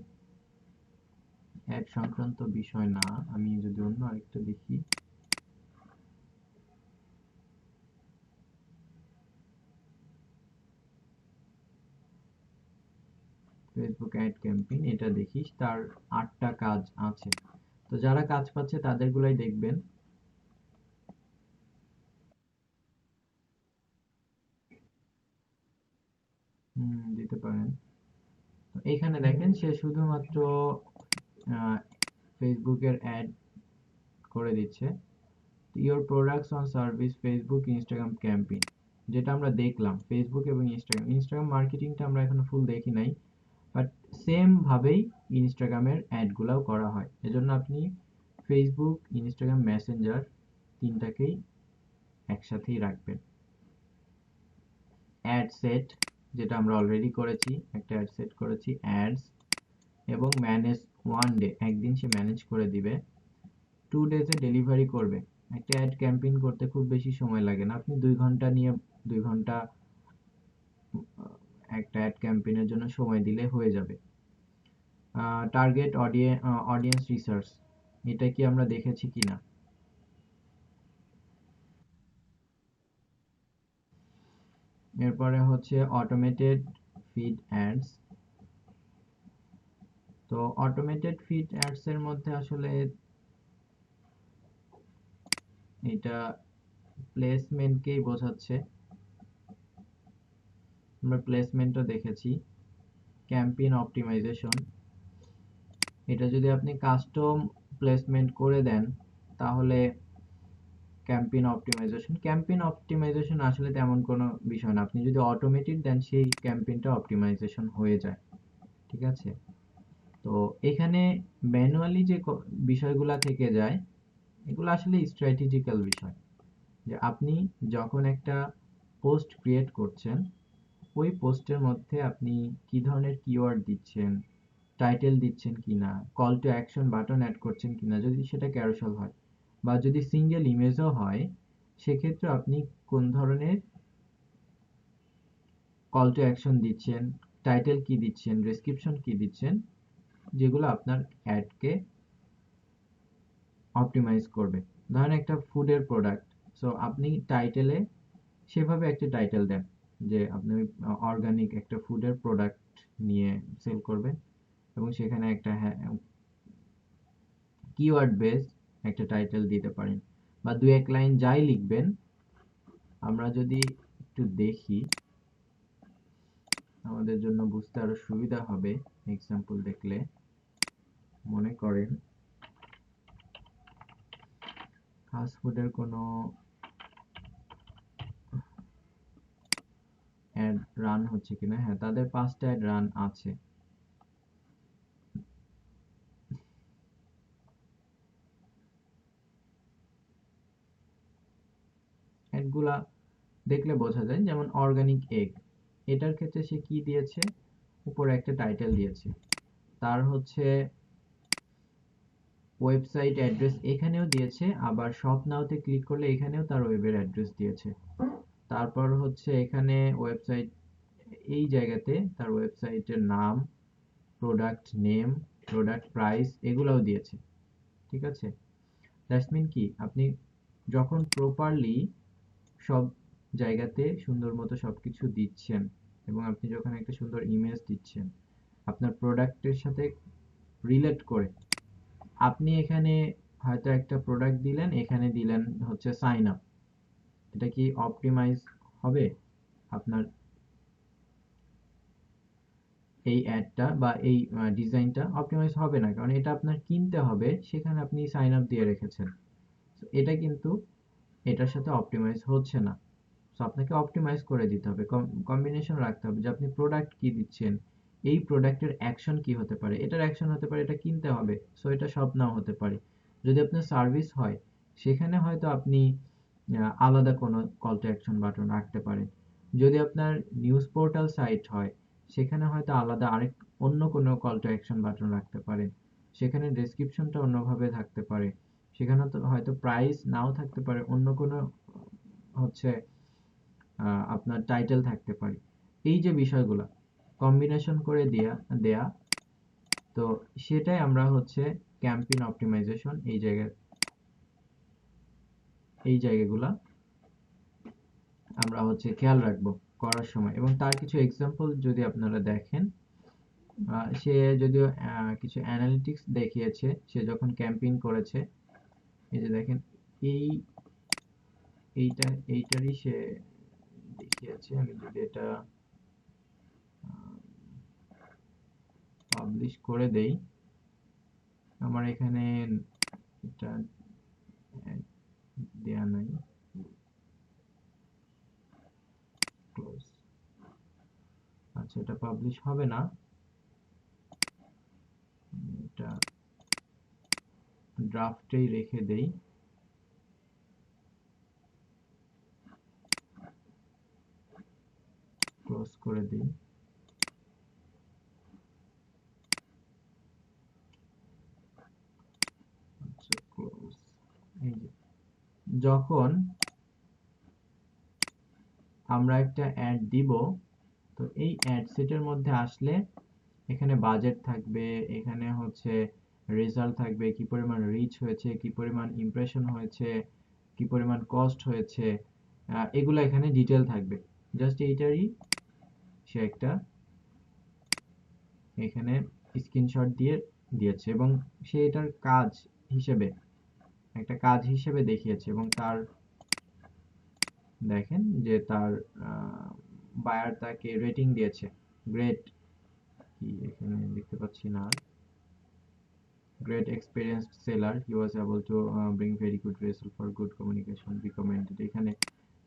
অ্যাড সংক্রান্ত বিষয় না। আমি যদি অন্য আরেকটা দেখি, ফেসবুক অ্যাড ক্যাম্পেইন, এটা দেখিস, তার 8টা কাজ আছে। তো যারা কাজ পাচ্ছে তাদেরগুলাই দেখবেন। দিতে পারেন। তো এখানে দেখেন সে শুধুমাত্র ফেসবুকের অ্যাড করে দিচ্ছে। Your products on service Facebook Instagram campaign, যেটা আমরা দেখলাম ফেসবুক এবং ইনস্টাগ্রাম মার্কেটিংটা আমরা এখনো ফুল দেখি নাই, বাট সেম ভাবেই ইনস্টাগ্রামের অ্যাডগুলাও করা হয়। এজন্য আপনি ফেসবুক, ইনস্টাগ্রাম, মেসেঞ্জার তিনটাকেই একসাথেই রাখবেন। অ্যাড সেট, যেটা আমরা অলরেডি করেছি, একটা অ্যাড সেট করেছি অ্যাডস, এবং ম্যানেজ ওয়ান ডে, একদিন সে ম্যানেজ করে দিবে। 2 ডেজে ডেলিভারি করবে। একটা অ্যাড ক্যাম্পেইন করতে খুব বেশি সময় লাগে না, আপনি 2 ঘন্টা নিয়ে 2 ঘন্টা একটা অ্যাড ক্যাম্পেইনের জন্য সময় দিলে হয়ে যাবে। টার্গেট অডিয়েন্স রিসার্চ, এটা কি আমরা দেখেছি কিনা। এরপরে হচ্ছে অটোমেটেড ফিড অ্যাডস। তো অটোমেটেড ফিড অ্যাডস এর মধ্যে আসলে এটা প্লেসমেন্টকেই বোঝাচ্ছে। আমরা প্লেসমেন্টও দেখেছি। ক্যাম্পেইন অপটিমাইজেশন, এটা যদি আপনি কাস্টম প্লেসমেন্ট করে দেন তাহলে ক্যাম্পেইন অপটিমাইজেশন আসলে তেমন কোনো বিষয় না, আপনি যদি অটোমেটেড দেন সেই ক্যাম্পেইনটা অপটিমাইজেশন হয়ে যায়। ঠিক আছে, তো এখানে ম্যানুয়ালি যে বিষয়গুলা থেকে যায় এগুলো আসলে স্ট্র্যাটেজিক্যাল বিষয়। যে আপনি যখন একটা পোস্ট ক্রিয়েট করছেন, ওই পোস্টের মধ্যে আপনি কি ধরনের কিওয়ার্ড দিচ্ছেন, টাইটেল দিচ্ছেন কিনা, call to action button add করছেন কিনা, যদি সেটা ক্যারোসেল হয় বা যদি সিঙ্গেল ইমেজও হয়, সেক্ষেত্রে আপনি কোন ধরনের কল টু অ্যাকশন দিচ্ছেন, টাইটেল কি দিচ্ছেন, ডেসক্রিপশন কি দিচ্ছেন, যেগুলো আপনার অ্যাডকে অপটিমাইজ করবে। ধরেন একটা ফুডের প্রোডাক্ট, সো আপনি টাইটেলে সেভাবে একটা টাইটেল দেন যে আপনি অর্গানিক একটা ফুডের প্রোডাক্ট নিয়ে সেল করবেন, এবং সেখানে একটা কিওয়ার্ড বেস একটা টাইটেল দিতে পারেন, বা 2-1 লাইন যাই লিখবেন। আমরা যদি একটু দেখি আমাদের জন্য বুঝতে আরো সুবিধা হবে এক্সাম্পল দেখলে। মনে করেন ফাস্ট ফুডের কোনো অ্যাড রান হচ্ছে কিনা। হ্যাঁ, তাদের 5টা অ্যাড রান আছে। অ্যাডগুলা দেখলে বোঝা যায়, যেমন অর্গানিক এগ, এটার ক্ষেত্রে সে কি দিয়েছে, উপরে একটা টাইটেল দিয়েছে, তার হচ্ছে ওয়েবসাইট অ্যাড্রেস এখানেও দিয়েছে, আবার শপ নাওতে ক্লিক করলে এখানেও তার ওয়েবের অ্যাড্রেস দিয়েছে। তারপর হচ্ছে এখানে ওয়েবসাইট, এই জায়গাতে তার ওয়েবসাইটের নাম, প্রোডাক্ট নেম, প্রোডাক্ট প্রাইস এগুলাও দিয়েছে। ঠিক আছে, দ্যাটস মিন কি, আপনি যখন প্রপারলি সব জায়গাতে সুন্দর মতো সবকিছু দিচ্ছেন, এবং আপনি যখন একটা সুন্দর ইমেজ দিচ্ছেন আপনার প্রোডাক্টের সাথে রিলেট করে, আপনি এখানে হয়তো একটা প্রোডাক্ট দিলেন, এখানে দিলেন হচ্ছে সাইন আপ, এটা কি অপটিমাইজ হবে? আপনার এই অ্যাডটা বা এই ডিজাইনটা অপটিমাইজ হবে না, কারণ এটা আপনার কিনতে হবে, সেখানে আপনি সাইন আপ দিয়ে রেখেছেন। এটা কিন্তু এটার সাথে অপটিমাইজ হচ্ছে না। সো আপনাকে অপটিমাইজ করে দিতে হবে, কম্বিনেশন রাখতে হবে যে আপনি প্রোডাক্ট কি দিচ্ছেন, এই প্রোডাক্টের অ্যাকশন কি হতে পারে, এটার অ্যাকশন হতে পারে এটা কিনতে হবে, সো এটা সব নাও হতে পারে। যদি আপনার সার্ভিস হয় সেখানে হয়তো আপনি আলাদা কোনো কল টু অ্যাকশন বাটন রাখতে পারেন। যদি আপনার নিউজ পোর্টাল সাইট হয় সেখানে হয়তো আলাদা আরেক অন্য কোনো কল টু অ্যাকশন বাটন রাখতে পারেন, সেখানে ডেসক্রিপশনটা অন্যভাবে থাকতে পারে, সেখানে তো হয়তো প্রাইস নাও থাকতে পারে, অন্য কোনো হচ্ছে আপনার টাইটেল থাকতে পারে। এই যে বিষয়গুলো কম্বিনেশন করে দেয়া, তো সেটাই আমরা হচ্ছে ক্যাম্পেইন অপটিমাইজেশন, এই জায়গাগুলা আমরা হচ্ছে খেয়াল রাখবো করার সময়। এবং তার কিছু এক্সাম্পল যদি আপনারা দেখেন, সে যদিও কিছু অ্যানালিটিক্স দেখিয়েছে সে যখন ক্যাম্পেইন করেছে। এই যে দেখেন, এই এইটারই সে দেখিয়েছে। আমি যদি এটা পাবলিশ করে দেই, আমার এখানে এটা দেয়া নাই, ক্লোজ। আচ্ছা, এটা পাবলিশ হবে না, এটা ড্রাফটেই রেখে দেই। ক্লোজ করে দিই। আচ্ছা, ক্লোজ। এই যে যখন আমরা একটা অ্যাড দিব, তো এই অ্যাড সেটের মধ্যে আসলে এখানে বাজেট থাকবে, এখানে হচ্ছে রেজাল্ট থাকবে, কি পরিমাণ রিচ হয়েছে, কি পরিমাণ ইমপ্রেশন হয়েছে, কি পরিমাণ কস্ট হয়েছে, এগুলো এখানে ডিটেল থাকবে। জাস্ট এইটারই সে একটা এখানে স্ক্রিনশট দিয়ে দিয়েছে, এবং সে এটার কাজ হিসেবে একটা কাজ হিসেবে দেখিয়েছে, এবং তার দেখেন যে তার বায়ার তাকে রেটিং দিয়েছে গ্রেট, কি এখানে দেখতে পাচ্ছি না, great experienced seller, he was able to bring very good result for good communication, recommended। এখানে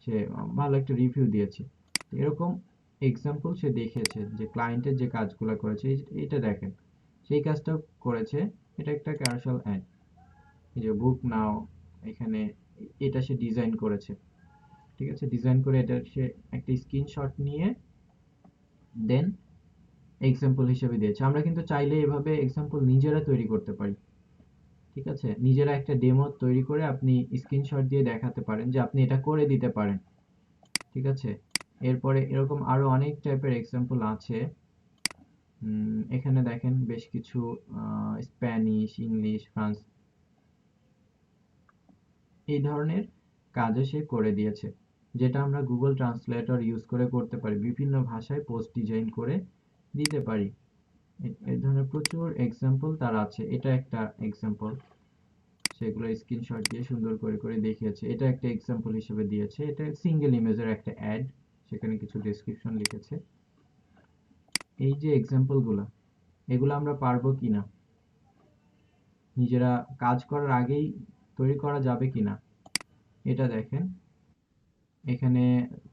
সে ভালো একটা রিভিউ দিয়েছে। এরকম এক্সাম্পল সে দেখিয়েছে যে ক্লায়েন্টের যে কাজগুলো করেছে, এটা দেখেন সেই কাজটা করেছে। এটা একটা ক্যারোসেল অ্যাড, এই যে বুক নাও, এখানে এটা সে ডিজাইন করেছে, ঠিক আছে। ডিজাইন করে এটা সে একটা স্ক্রিনশট নিয়ে দেন এক্সাম্পল হিসেবে দিয়েছে। আমরা কিন্তু চাইলে এভাবে এক্সাম্পল নিজেরা তৈরি করতে পারি, ঠিক আছে। নিজেরা একটা ডেমো তৈরি করে আপনি স্ক্রিনশট দিয়ে দেখাতে পারেন যে আপনি এটা করে দিতে পারেন, ঠিক আছে। এরপরে এরকম আরো অনেক টাইপের এক্সাম্পল আছে। এখানে দেখেন বেশ কিছু স্প্যানিশ, ইংলিশ, ফ্রান্স এই ধরনের কাজও সে করে দিয়েছে, যেটা আমরা গুগল ট্রান্সলেটর ইউজ করে করতে পারি, বিভিন্ন ভাষায় পোস্ট ডিজাইন করে দিতে পারি। এই ধরনের প্রচুর এক্সাম্পল তার আছে। এটা একটা এক্সাম্পল, সেগুলো স্ক্রিনশট দিয়ে সুন্দর করে করে দেখিয়েছে। এটা একটা এক্সাম্পল হিসেবে দিয়েছে। এটা সিঙ্গেল ইমেজের একটা অ্যাড, সেখানে কিছু ডেসক্রিপশন লিখেছে। এই যে এক্সাম্পল গুলা, এগুলো আমরা পারবো কিনা, নিজেরা কাজ করার আগেই তৈরি করা যাবে কিনা, এটা দেখেন। এখানে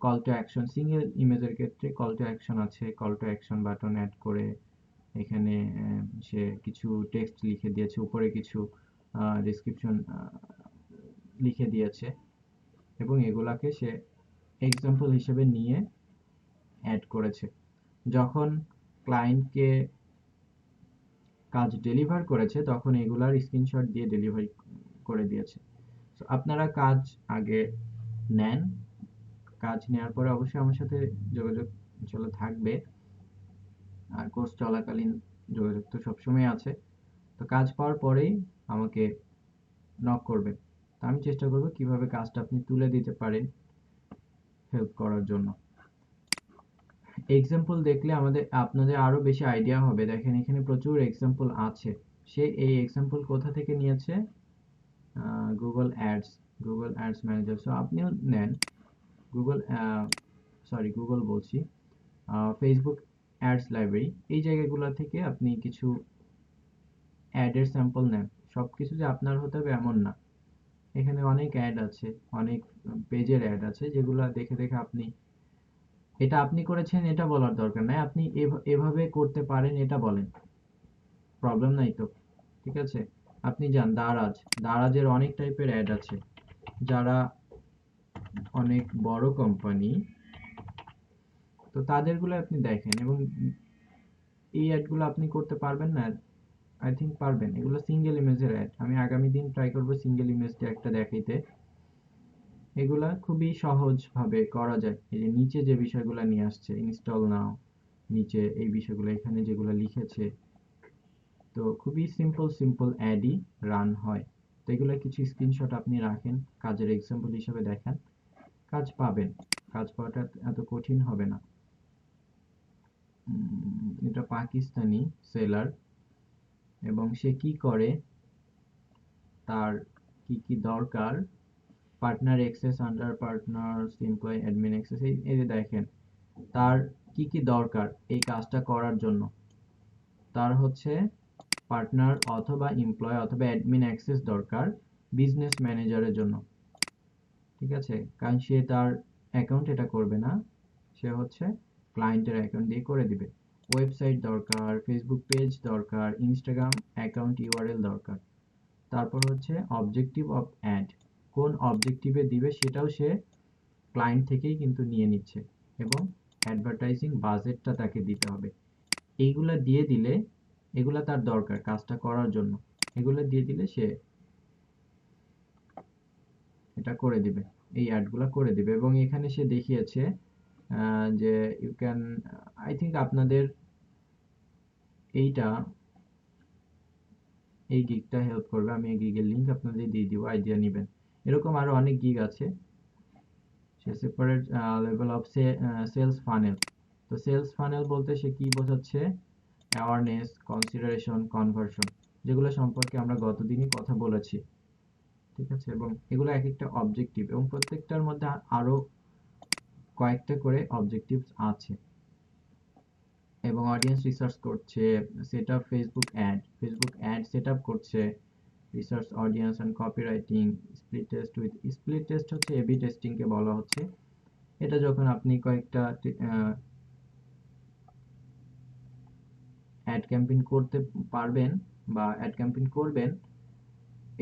কল টু অ্যাকশন, সিঙ্গেল ইমেজের ক্ষেত্রে কল টু অ্যাকশন আছে, call to action button add করে এখানে সে কিছু টেক্সট লিখে দিয়েছে, উপরে কিছু ডেসক্রিপশন লিখে দিয়েছে, এবং এগুলাকে সে এক্সাম্পল হিসেবে নিয়ে অ্যাড করেছে। যখন ক্লায়েন্টকে কাজ ডেলিভার করেছে, তখন এগুলার স্ক্রিনশট দিয়ে ডেলিভারি করে দিয়েছে। তো আপনারা কাজ আগে নেন, কাজ নেওয়ার পরে অবশ্যই আমার সাথে যোগাযোগ চলে থাকবে, আর কোর্স চলাকালীন যোগাযোগ তো সবসময় আছে। তো কাজ পাওয়ার পরেই আমাকে নক করবেন, তো আমি চেষ্টা করব কিভাবে কাজটা আপনি তুলে দিতে পারেন হেল্প করার জন্য। এক্সাম্পল দেখলে আপনাদের আরো বেশি আইডিয়া হবে। দেখেন এখানে প্রচুর এক্সাম্পল আছে। সে এই এক্সাম্পল কোথা থেকে নিয়েছে? Google ads, Google ads manager. So আপনিও নেন গুগল, গুগল বলছি, ফেসবুক অ্যাডস লাইব্রেরি, এই জায়গাগুলো থেকে আপনি কিছু অ্যাডের স্যাম্পল নেন। সবকিছু যে আপনার হতে হবে এমন না, এখানে অনেক অ্যাড আছে, অনেক পেজের অ্যাড আছে, যেগুলো দেখে দেখে আপনি এটা আপনি করেছেন এটা বলার দরকার নাই, আপনি এভাবে করতে পারেন এটা বলেন, প্রবলেম নাই তো, ঠিক আছে। আপনি যান দারাজ, দারাজের অনেক টাইপের অ্যাড আছে, যারা অনেক বড় কোম্পানি, তো তাদেরগুলো আপনি দেখেন, এবং এই অ্যাডগুলো আপনি করতে পারবেন না? আই থিঙ্ক পারবেন। এগুলো সিঙ্গেল ইমেজের অ্যাড, আমি আগামী দিন ট্রাই করবো সিঙ্গেল ইমেজটা একটা দেখাইতে। এগুলা খুবই সহজ ভাবে করা যায়। এই যে নিচে যে বিষয়গুলো নিয়ে আসছে, ইনস্টল নাও, নিচে এই বিষয়গুলো এখানে যেগুলো লিখেছে, তো খুবই সিম্পল সিম্পল অ্যাডই রান হয়। তো এগুলো কিছু স্ক্রিনশট আপনি রাখেন, কাজের এক্সাম্পল হিসেবে দেখান, কাজ পাবেন। কাজ পাওয়াটা এত কঠিন হবে না। এটা পাকিস্তানি সেলার, এবং সে কি করে, তার কি কি দরকার, partner access, under partners, employee admin access, এই যে দেখেন তার কি কি দরকার এই কাজটা করার জন্য। তার হচ্ছে পার্টনার অথবা এমপ্লয় অথবা অ্যাডমিন অ্যাক্সেস দরকার, বিজনেস ম্যানেজারের জন্য, ঠিক আছে? কারণ সে তার অ্যাকাউন্ট এটা করবে না, সে হচ্ছে ক্লায়েন্টের অ্যাকাউন্ট দিয়ে করে দিবে। ওয়েবসাইট দরকার, ফেসবুক পেজ দরকার, ইনস্টাগ্রাম অ্যাকাউন্ট ইউআরএল দরকার। তারপর হচ্ছে অবজেক্টিভ অফ অ্যাড, কোন অবজেক্টিভে দিবে সেটাও সে ক্লায়েন্ট থেকেই কিন্তু নিয়ে নিচ্ছে, এবং অ্যাডভার্টাইজিং বাজেটটা তাকে দিতে হবে। এইগুলা দিয়ে দিলে, এগুলা তার দরকার কাজটা করার জন্য, এগুলো দিয়ে দিলে সে এটা করে দিবে, এই অ্যাডগুলা করে দিবে। এবং এখানে সে দেখিয়েছে যে ইউ ক্যান, আই থিঙ্ক আপনাদের এইটা, এই গিগটা হেল্প করবে। আমি এই গিগের লিঙ্ক আপনাদের দিয়ে দিব, আইডিয়া নেবেন। এরকম আরো অনেক গিগ আছে। সে separate level of sales funnel. তো সেলস ফানেল বলতে সে কি বোঝাচ্ছে? অ্যাওয়ারনেস, কনসিডারেশন, কনভার্সন, যেগুলো সম্পর্কে আমরা গতদিনই কথা বলেছি, ঠিক আছে? এবং এগুলো এক একটা অবজেক্টিভ, এবং প্রত্যেকটার মধ্যে আরো কয়েকটা করে অবজেক্টিভস আছে। এবং অডিয়েন্স রিসার্চ করছে, set up Facebook ad set up করছে, research audience and copywriting, split test হচ্ছে এবি টেস্টিং কে বলা হচ্ছে। এটা যখন আপনি কয়েকটা অ্যাড ক্যাম্পেইন করতে পারবেন বা অ্যাড ক্যাম্পেইন করবেন,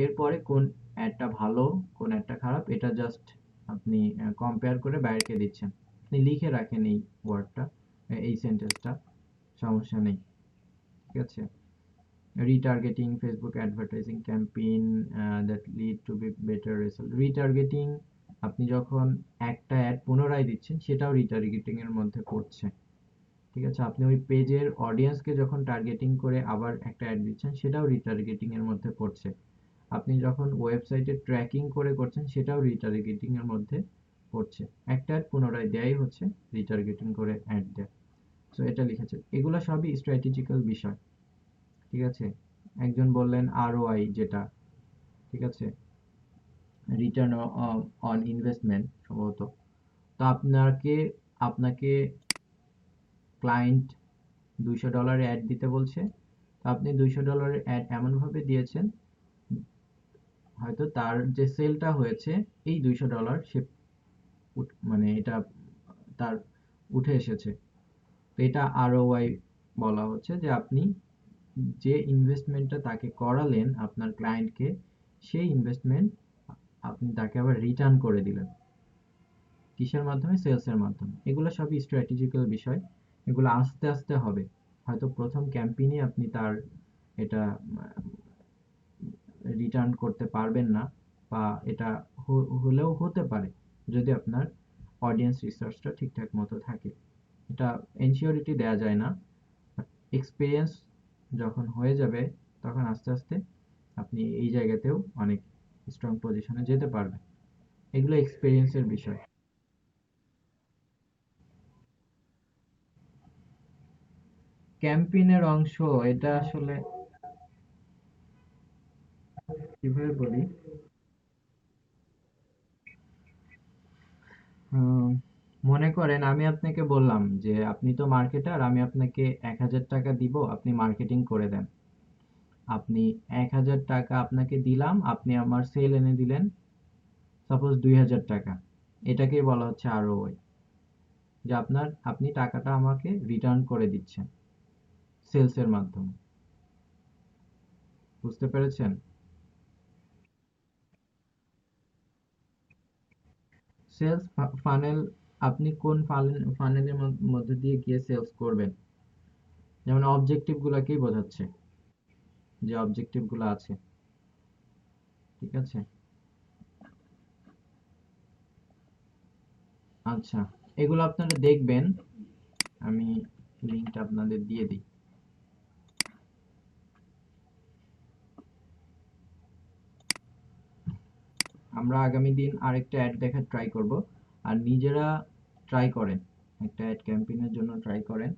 এরপরে কোন অ্যাডটা ভালো কোন অ্যাডটা খারাপ এটা জাস্ট আপনি কম্পেয়ার করে বাইরকে দিচ্ছেন। আপনি লিখে রাখেন এই ওয়ার্ডটা, এই সেন্টেন্সটা, সমস্যা নেই, ঠিক আছে? Retargeting Facebook advertising campaign that lead to be better result. Retargeting, আপনি যখন একটা অ্যাড পুনরায় দিচ্ছেন সেটাও রিটার্গেটিং এর মধ্যে পড়ছে, ঠিক আছে? আপনি ওই পেজের অডিয়েন্সকে যখন টার্গেটিং করে আবার একটা অ্যাড দিচ্ছেন সেটাও রিটার্গেটিং এর মধ্যে পড়ছে। আপনি যখন ওয়েবসাইটে ট্র্যাকিং করে করছেন সেটাও রিটার্গেটিং এর মধ্যে পড়ছে। একটা অ্যাড পুনরায় দেয়াই হচ্ছে রিটার্গেটিং করে অ্যাড দেয়া। সো এটা লিখেছে, এগুলো সবই স্ট্র্যাটেজিক্যাল বিষয়, ঠিক আছে? একজন বললেন আরওআই, যেটা, ঠিক আছে, রিটার্ন অন ইনভেস্টমেন্ট সম্ভবত। তো আপনাকে আপনাকে ক্লায়েন্ট $200 অ্যাড দিতে বলছে, তো আপনি $200 অ্যাড এমনভাবে দিয়েছেন, হয়তো তার যে সেলটা হয়েছে এই $200 সে মানে এটা তার উঠে এসেছে। তো এটা আরওআই বলা হচ্ছে, যে আপনি যে ইনভেস্টমেন্টটা তাকে করালেন আপনার ক্লায়েন্টকে, সেই ইনভেস্টমেন্ট আপনি তাকে আবার রিটার্ন করে দিলেন। কিসের মাধ্যমে? সেলসের মাধ্যমে। এগুলো সবই স্ট্র্যাটেজিক্যাল বিষয়, এগুলো আস্তে আস্তে হবে। হয়তো প্রথম ক্যাম্পেইনে আপনি তার এটা রিটার্ন করতে পারবেন না, বা এটা হলেও হতে পারে যদি আপনার অডিয়েন্স রিসার্চটা ঠিকঠাক মতো থাকে। এটা এনশিওরিটি দেওয়া যায় না, এক্সপিরিয়েন্স যখন হয়ে যাবে তখন আস্তে আস্তে আপনি এই জায়গাতেও অনেক স্ট্রং পজিশনে যেতে পারবেন। এগুলো এক্সপিরিয়েন্সের বিষয়। ক্যাম্পেইনের অংশ, এটা আসলে কিভাবে বলি, হুম, মনে করেন আমি আপনাকে বললাম যে আপনি তো মার্কেটার, আমি আপনাকে 1,000 টাকা দিব, আপনি মার্কেটিং করে দেন। আপনি 1,000 টাকা আপনাকে দিলাম, আপনি আমার সেল এনে দিলেন সাপোজ 2,000 টাকা। এটাকেই বলা হচ্ছে আরওআই, যে আপনি টাকাটা আমাকে রিটার্ন করে দিচ্ছেন সেলসের মাধ্যমে। বুঝতে পেরেছেন? সেলস ফানেল, আপনি কোন ফানেলের মধ্যে দিয়ে গিয়ে সেলস করবেন, যেমন অবজেক্টিভ গুলাকেই বোঝাচ্ছে, যে অবজেক্টিভ গুলো আছে, ঠিক আছে? আচ্ছা, এগুলো আপনারা দেখবেন, আমি লিঙ্কটা আপনাদের দিয়ে দিই। আমরা আগামী দিন আরেকটা অ্যাড দেখার ট্রাই করব। আর নিজেরা ট্রাই করেন, একটা অ্যাড ক্যাম্পেইনের জন্য ট্রাই করেন।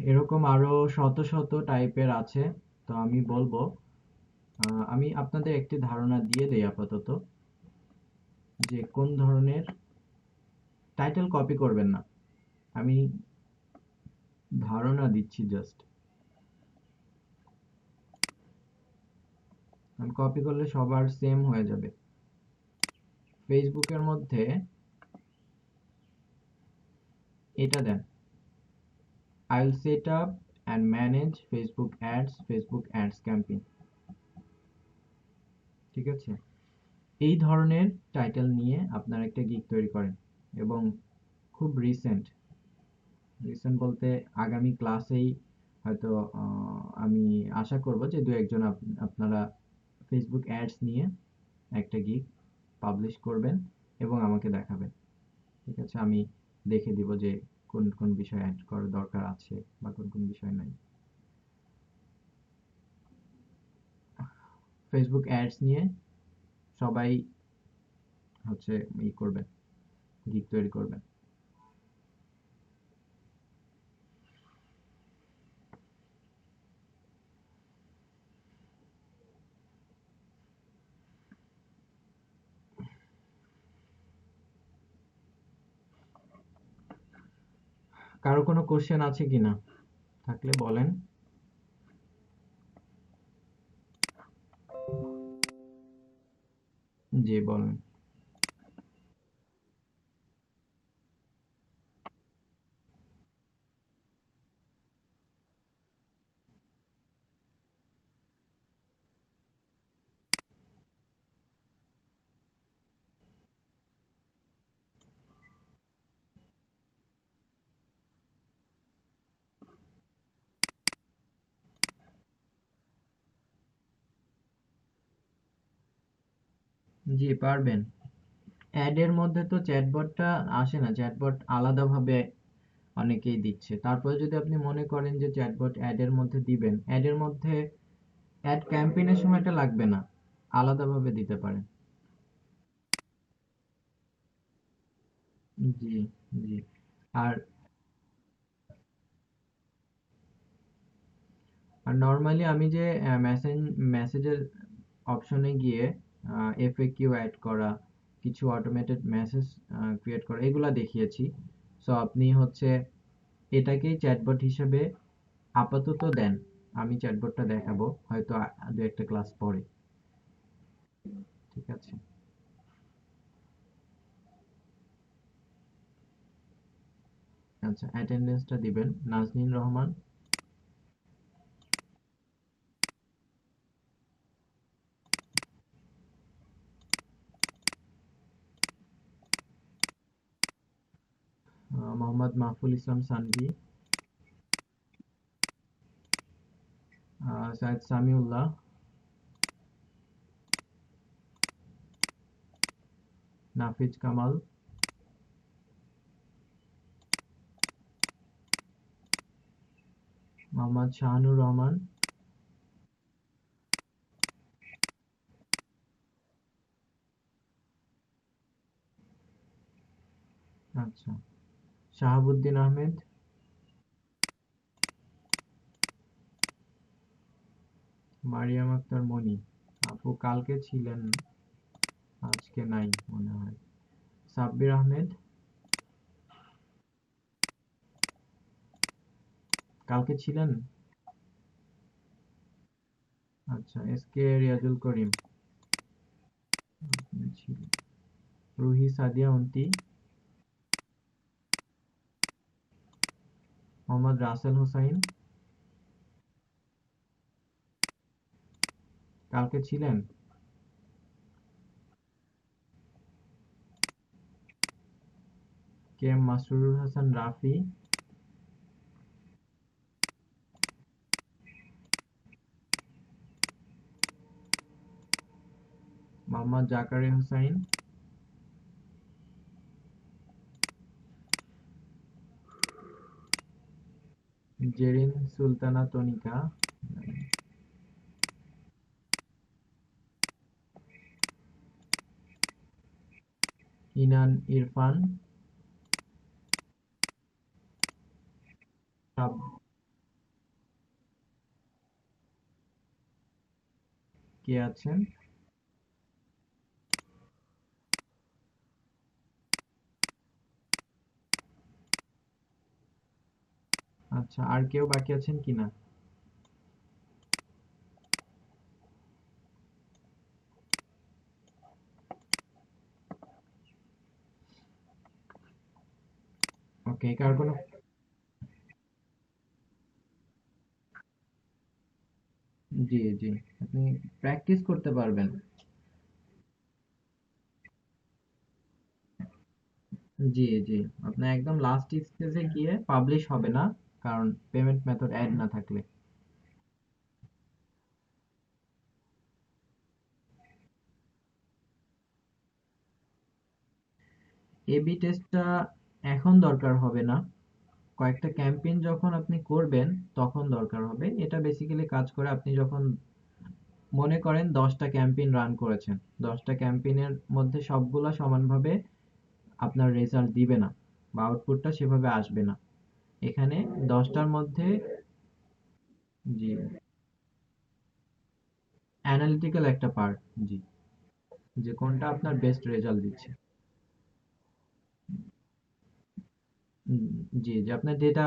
এরকম আরো শত শত টাইপের আছে, তো আমি বলবো আমি আপনাদের একটি ধারণা দিয়ে দেই আপাতত, যে কোন ধরনের টাইটেল কপি করবেন না। আমি ধারণা দিচ্ছি জাস্ট। কপি করলে সবার সেম হয়ে যাবে। ফেসবুকের মধ্যে এটা দেন, I will set up and manage Facebook ads campaign। ঠিক আছে, এই ধরনের টাইটেল নিয়ে আপনারা একটা গিগ তৈরি করেন, এবং খুব রিসেন্ট বলতে আগামী ক্লাসেই হয়তো আমি আশা করব যে দু একজন আপনারা ফেসবুক অ্যাডস নিয়ে একটা গিগ পাবলিশ করবেন এবং আমাকে দেখাবেন। ঠিক আছে, আমি দেখে দিব যে কোন কোন বিষয় অ্যাড করার দরকার আছে বা কোন কোন বিষয় নাই। ফেসবুক অ্যাডস নিয়ে সবাই হচ্ছে করবেন, গিগ তৈরি করবেন। কারো কোনো কোশ্চেন আছে কিনা? থাকলে বলেন। জি বলেন। জি পারবেন। অ্যাডের মধ্যে তো চ্যাটবটটা আসে না, চ্যাটবট আলাদাভাবে অনেকেই দিচ্ছে। তারপরে যদি আপনি মনে করেন যে চ্যাটবট অ্যাডের মধ্যে দিবেন, অ্যাডের মধ্যে অ্যাড ক্যাম্পেইনের সময়টা লাগবে না, আলাদাভাবে দিতে পারেন। জি, জি। আর নরমালি আমি যে মেসেজের অপশনে গিয়ে এফএকিউ অ্যাড করা, কিছু অটোমেটেড মেসেজ ক্রিয়েট করা, এগুলা দেখিয়েছি। সো আপনি হচ্ছে এটাকেই চ্যাটবট হিসেবে আপাতত দেন। আমি চ্যাটবটটা দেখাবো হয়তো দু একটা ক্লাস পরে। ঠিক আছে। আচ্ছা, অ্যাটেন্ডেন্সটা দিবেন নাজনীন রহমান, মোহাম্মদ মাহফুল ইসলাম সানভি, সৈয়দ সামিউল্লাহ, নাফিজ কামাল, মোহাম্মদ শাহানুর রহমান, আচ্ছা, শাহাবুদ্দিন আহমেদ, মারিয়াম আক্তার মনি। আপু কালকে ছিলেন, আজকে নাই মনে হয়। সাব্বির আহমেদ, কালকে ছিলেন। আচ্ছা, এস কে রিয়াজুল করিম, আপনি ছিলেন। রুহি সাদিয়া অন্তি, মোহাম্মদ রাসেল হোসাইন, কালকে ছিলেন। কে এম মাসরুর হাসান রাফি, মোহাম্মদ জাকারিয়া হোসাইন, জেরিন সুলতানা তনিকা, ইনান ইরফান, কে আছেন? আচ্ছা, আর কেউ বাকি আছেন কিনা? ওকে, কার কোনো জি, জি। আপনি প্র্যাকটিস করতে পারবেন। জি, জি। আপনার একদম লাস্ট স্টেজে গিয়ে পাবলিশ হবে না, কারণ পেমেন্ট মেথড অ্যাড না থাকলে। এবি টেস্টটা এখন দরকার হবে না, কয়েকটা ক্যাম্পেইন যখন আপনি করবেন তখন দরকার হবে। এটা বেসিক্যালি কাজ করে আপনি যখন মনে করেন 10টা ক্যাম্পেইন রান করেছেন, 10টা ক্যাম্পেইনের মধ্যে সবগুলা সমানভাবে আপনার রেজাল্ট দিবে না বা আউটপুটটা সেভাবে আসবে না। এখানে 10টার মধ্যে জি, অ্যানালিটিক্যাল একটা পার্ট। জি, যে কোনটা আপনার বেস্ট রেজাল্ট দিচ্ছে। উম, জি, যে আপনার ডেটা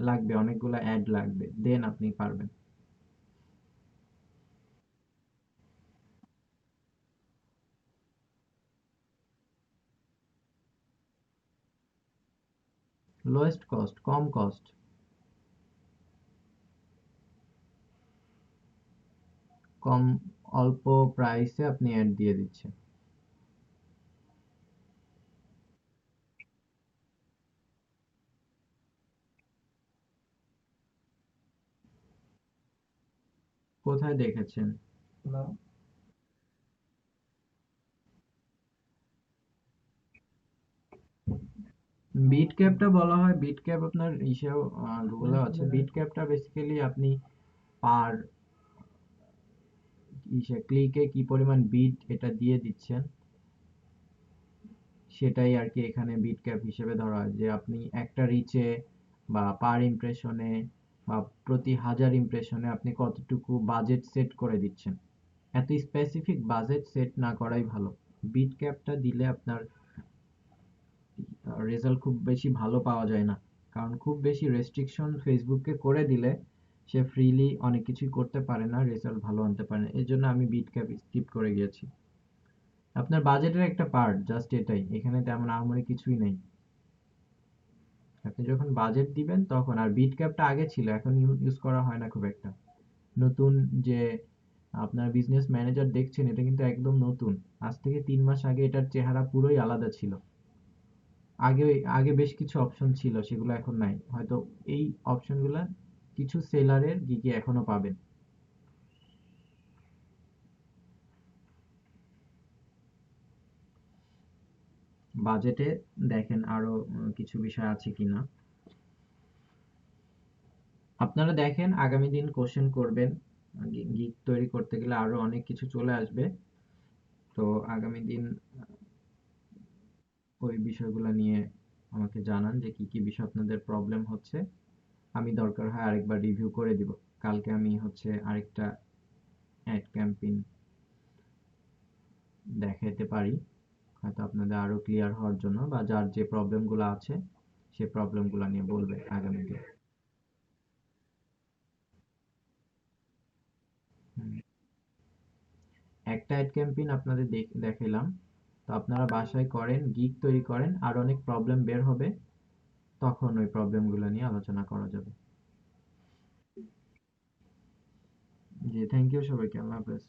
লাগবে, অনেকগুলো অ্যাড লাগবে, দেন আপনি পারবেন। লোয়েস্ট কস্ট, কম কস্ট, কম, অল্প প্রাইসে আপনি অ্যাড দিয়ে দিচ্ছেন। কোথায় দেখেছেন? বিট ক্যাপটা বলা হয়, বিট ক্যাপ আপনার ইসেও গুগলে আছে। বিট ক্যাপটা বেসিক্যালি আপনি পার ইসে ক্লিকে কি পরিমাণ বিট এটা দিয়ে দিচ্ছেন, সেটাই আর কি এখানে বিট ক্যাপ হিসেবে ধরা হয়। যে আপনি একটা রিচে বা পার ইমপ্রেশনে বা প্রতি 1000 ইমপ্রেশনে আপনি কতটুকু বাজেট সেট করে দিচ্ছেন। এত স্পেসিফিক বাজেট সেট না করাই ভালো। বিট ক্যাপটা দিলে আপনার রেজাল্ট খুব বেশি ভালো পাওয়া যায় না, কারণ খুব বেশি রেস্ট্রিকশন ফেসবুককে করে দিলে সে ফ্রিলি অনেক কিছুই করতে পারে না, রেজাল্ট ভালো আনতে পারে না। এই জন্য আমি বিট ক্যাপ স্কিপ করে গিয়েছি। আপনার বাজেটের একটা পার্ট, জাস্ট এটাই, এখানে তেমন আহামরি কিছুই নেই। আপনি যখন বাজেট দিবেন তখন। আর বিট ক্যাপটা আগে ছিল, এখন ইউজ করা হয় না খুব একটা। নতুন যে আপনার বিজনেস ম্যানেজার দেখছেন, এটা কিন্তু একদম নতুন। আজ থেকে 3 মাস আগে এটার চেহারা পুরোই আলাদা ছিল। আগে আগে বেশ কিছু অপশন ছিল, সেগুলো এখন নাই হয়তো। এই অপশনগুলো কিছু সেলারের গিগে এখনো পাবেন। বাজেটে দেখেন আরো কিছু বিষয় আছে কিনা। আপনারা দেখেন আগামী দিন কোশ্চেন করবেন, গিগ তৈরি করতে গেলে আরো অনেক কিছু চলে আসবে। তো আগামী দিন ওই বিষয়গুলো নিয়ে আমাকে জানান যে কি কি বিষয় আপনাদের প্রবলেম হচ্ছে। আমি দরকার হয় আরেকবার রিভিউ করে দিব। কালকে আমি হচ্ছে আরেকটা অ্যাড ক্যাম্পেইন দেখাতে পারি, হয়তো আপনাদের আরো ক্লিয়ার হওয়ার জন্য, বা যার যে প্রবলেমগুলো আছে সেই প্রবলেমগুলো নিয়ে বলবে আগামীতে। হুম। একটা অ্যাড ক্যাম্পেইন আপনাদের দেখাইলাম। তো আপনারা বাসায় করেন, গিগ তৈরি করেন, আর অনেক প্রবলেম বের হবে, তখন ওই প্রবলেমগুলো নিয়ে আলোচনা করা যাবে। জি, থ্যাংক ইউ সবাইকে। আল্লাহ হাফেজ।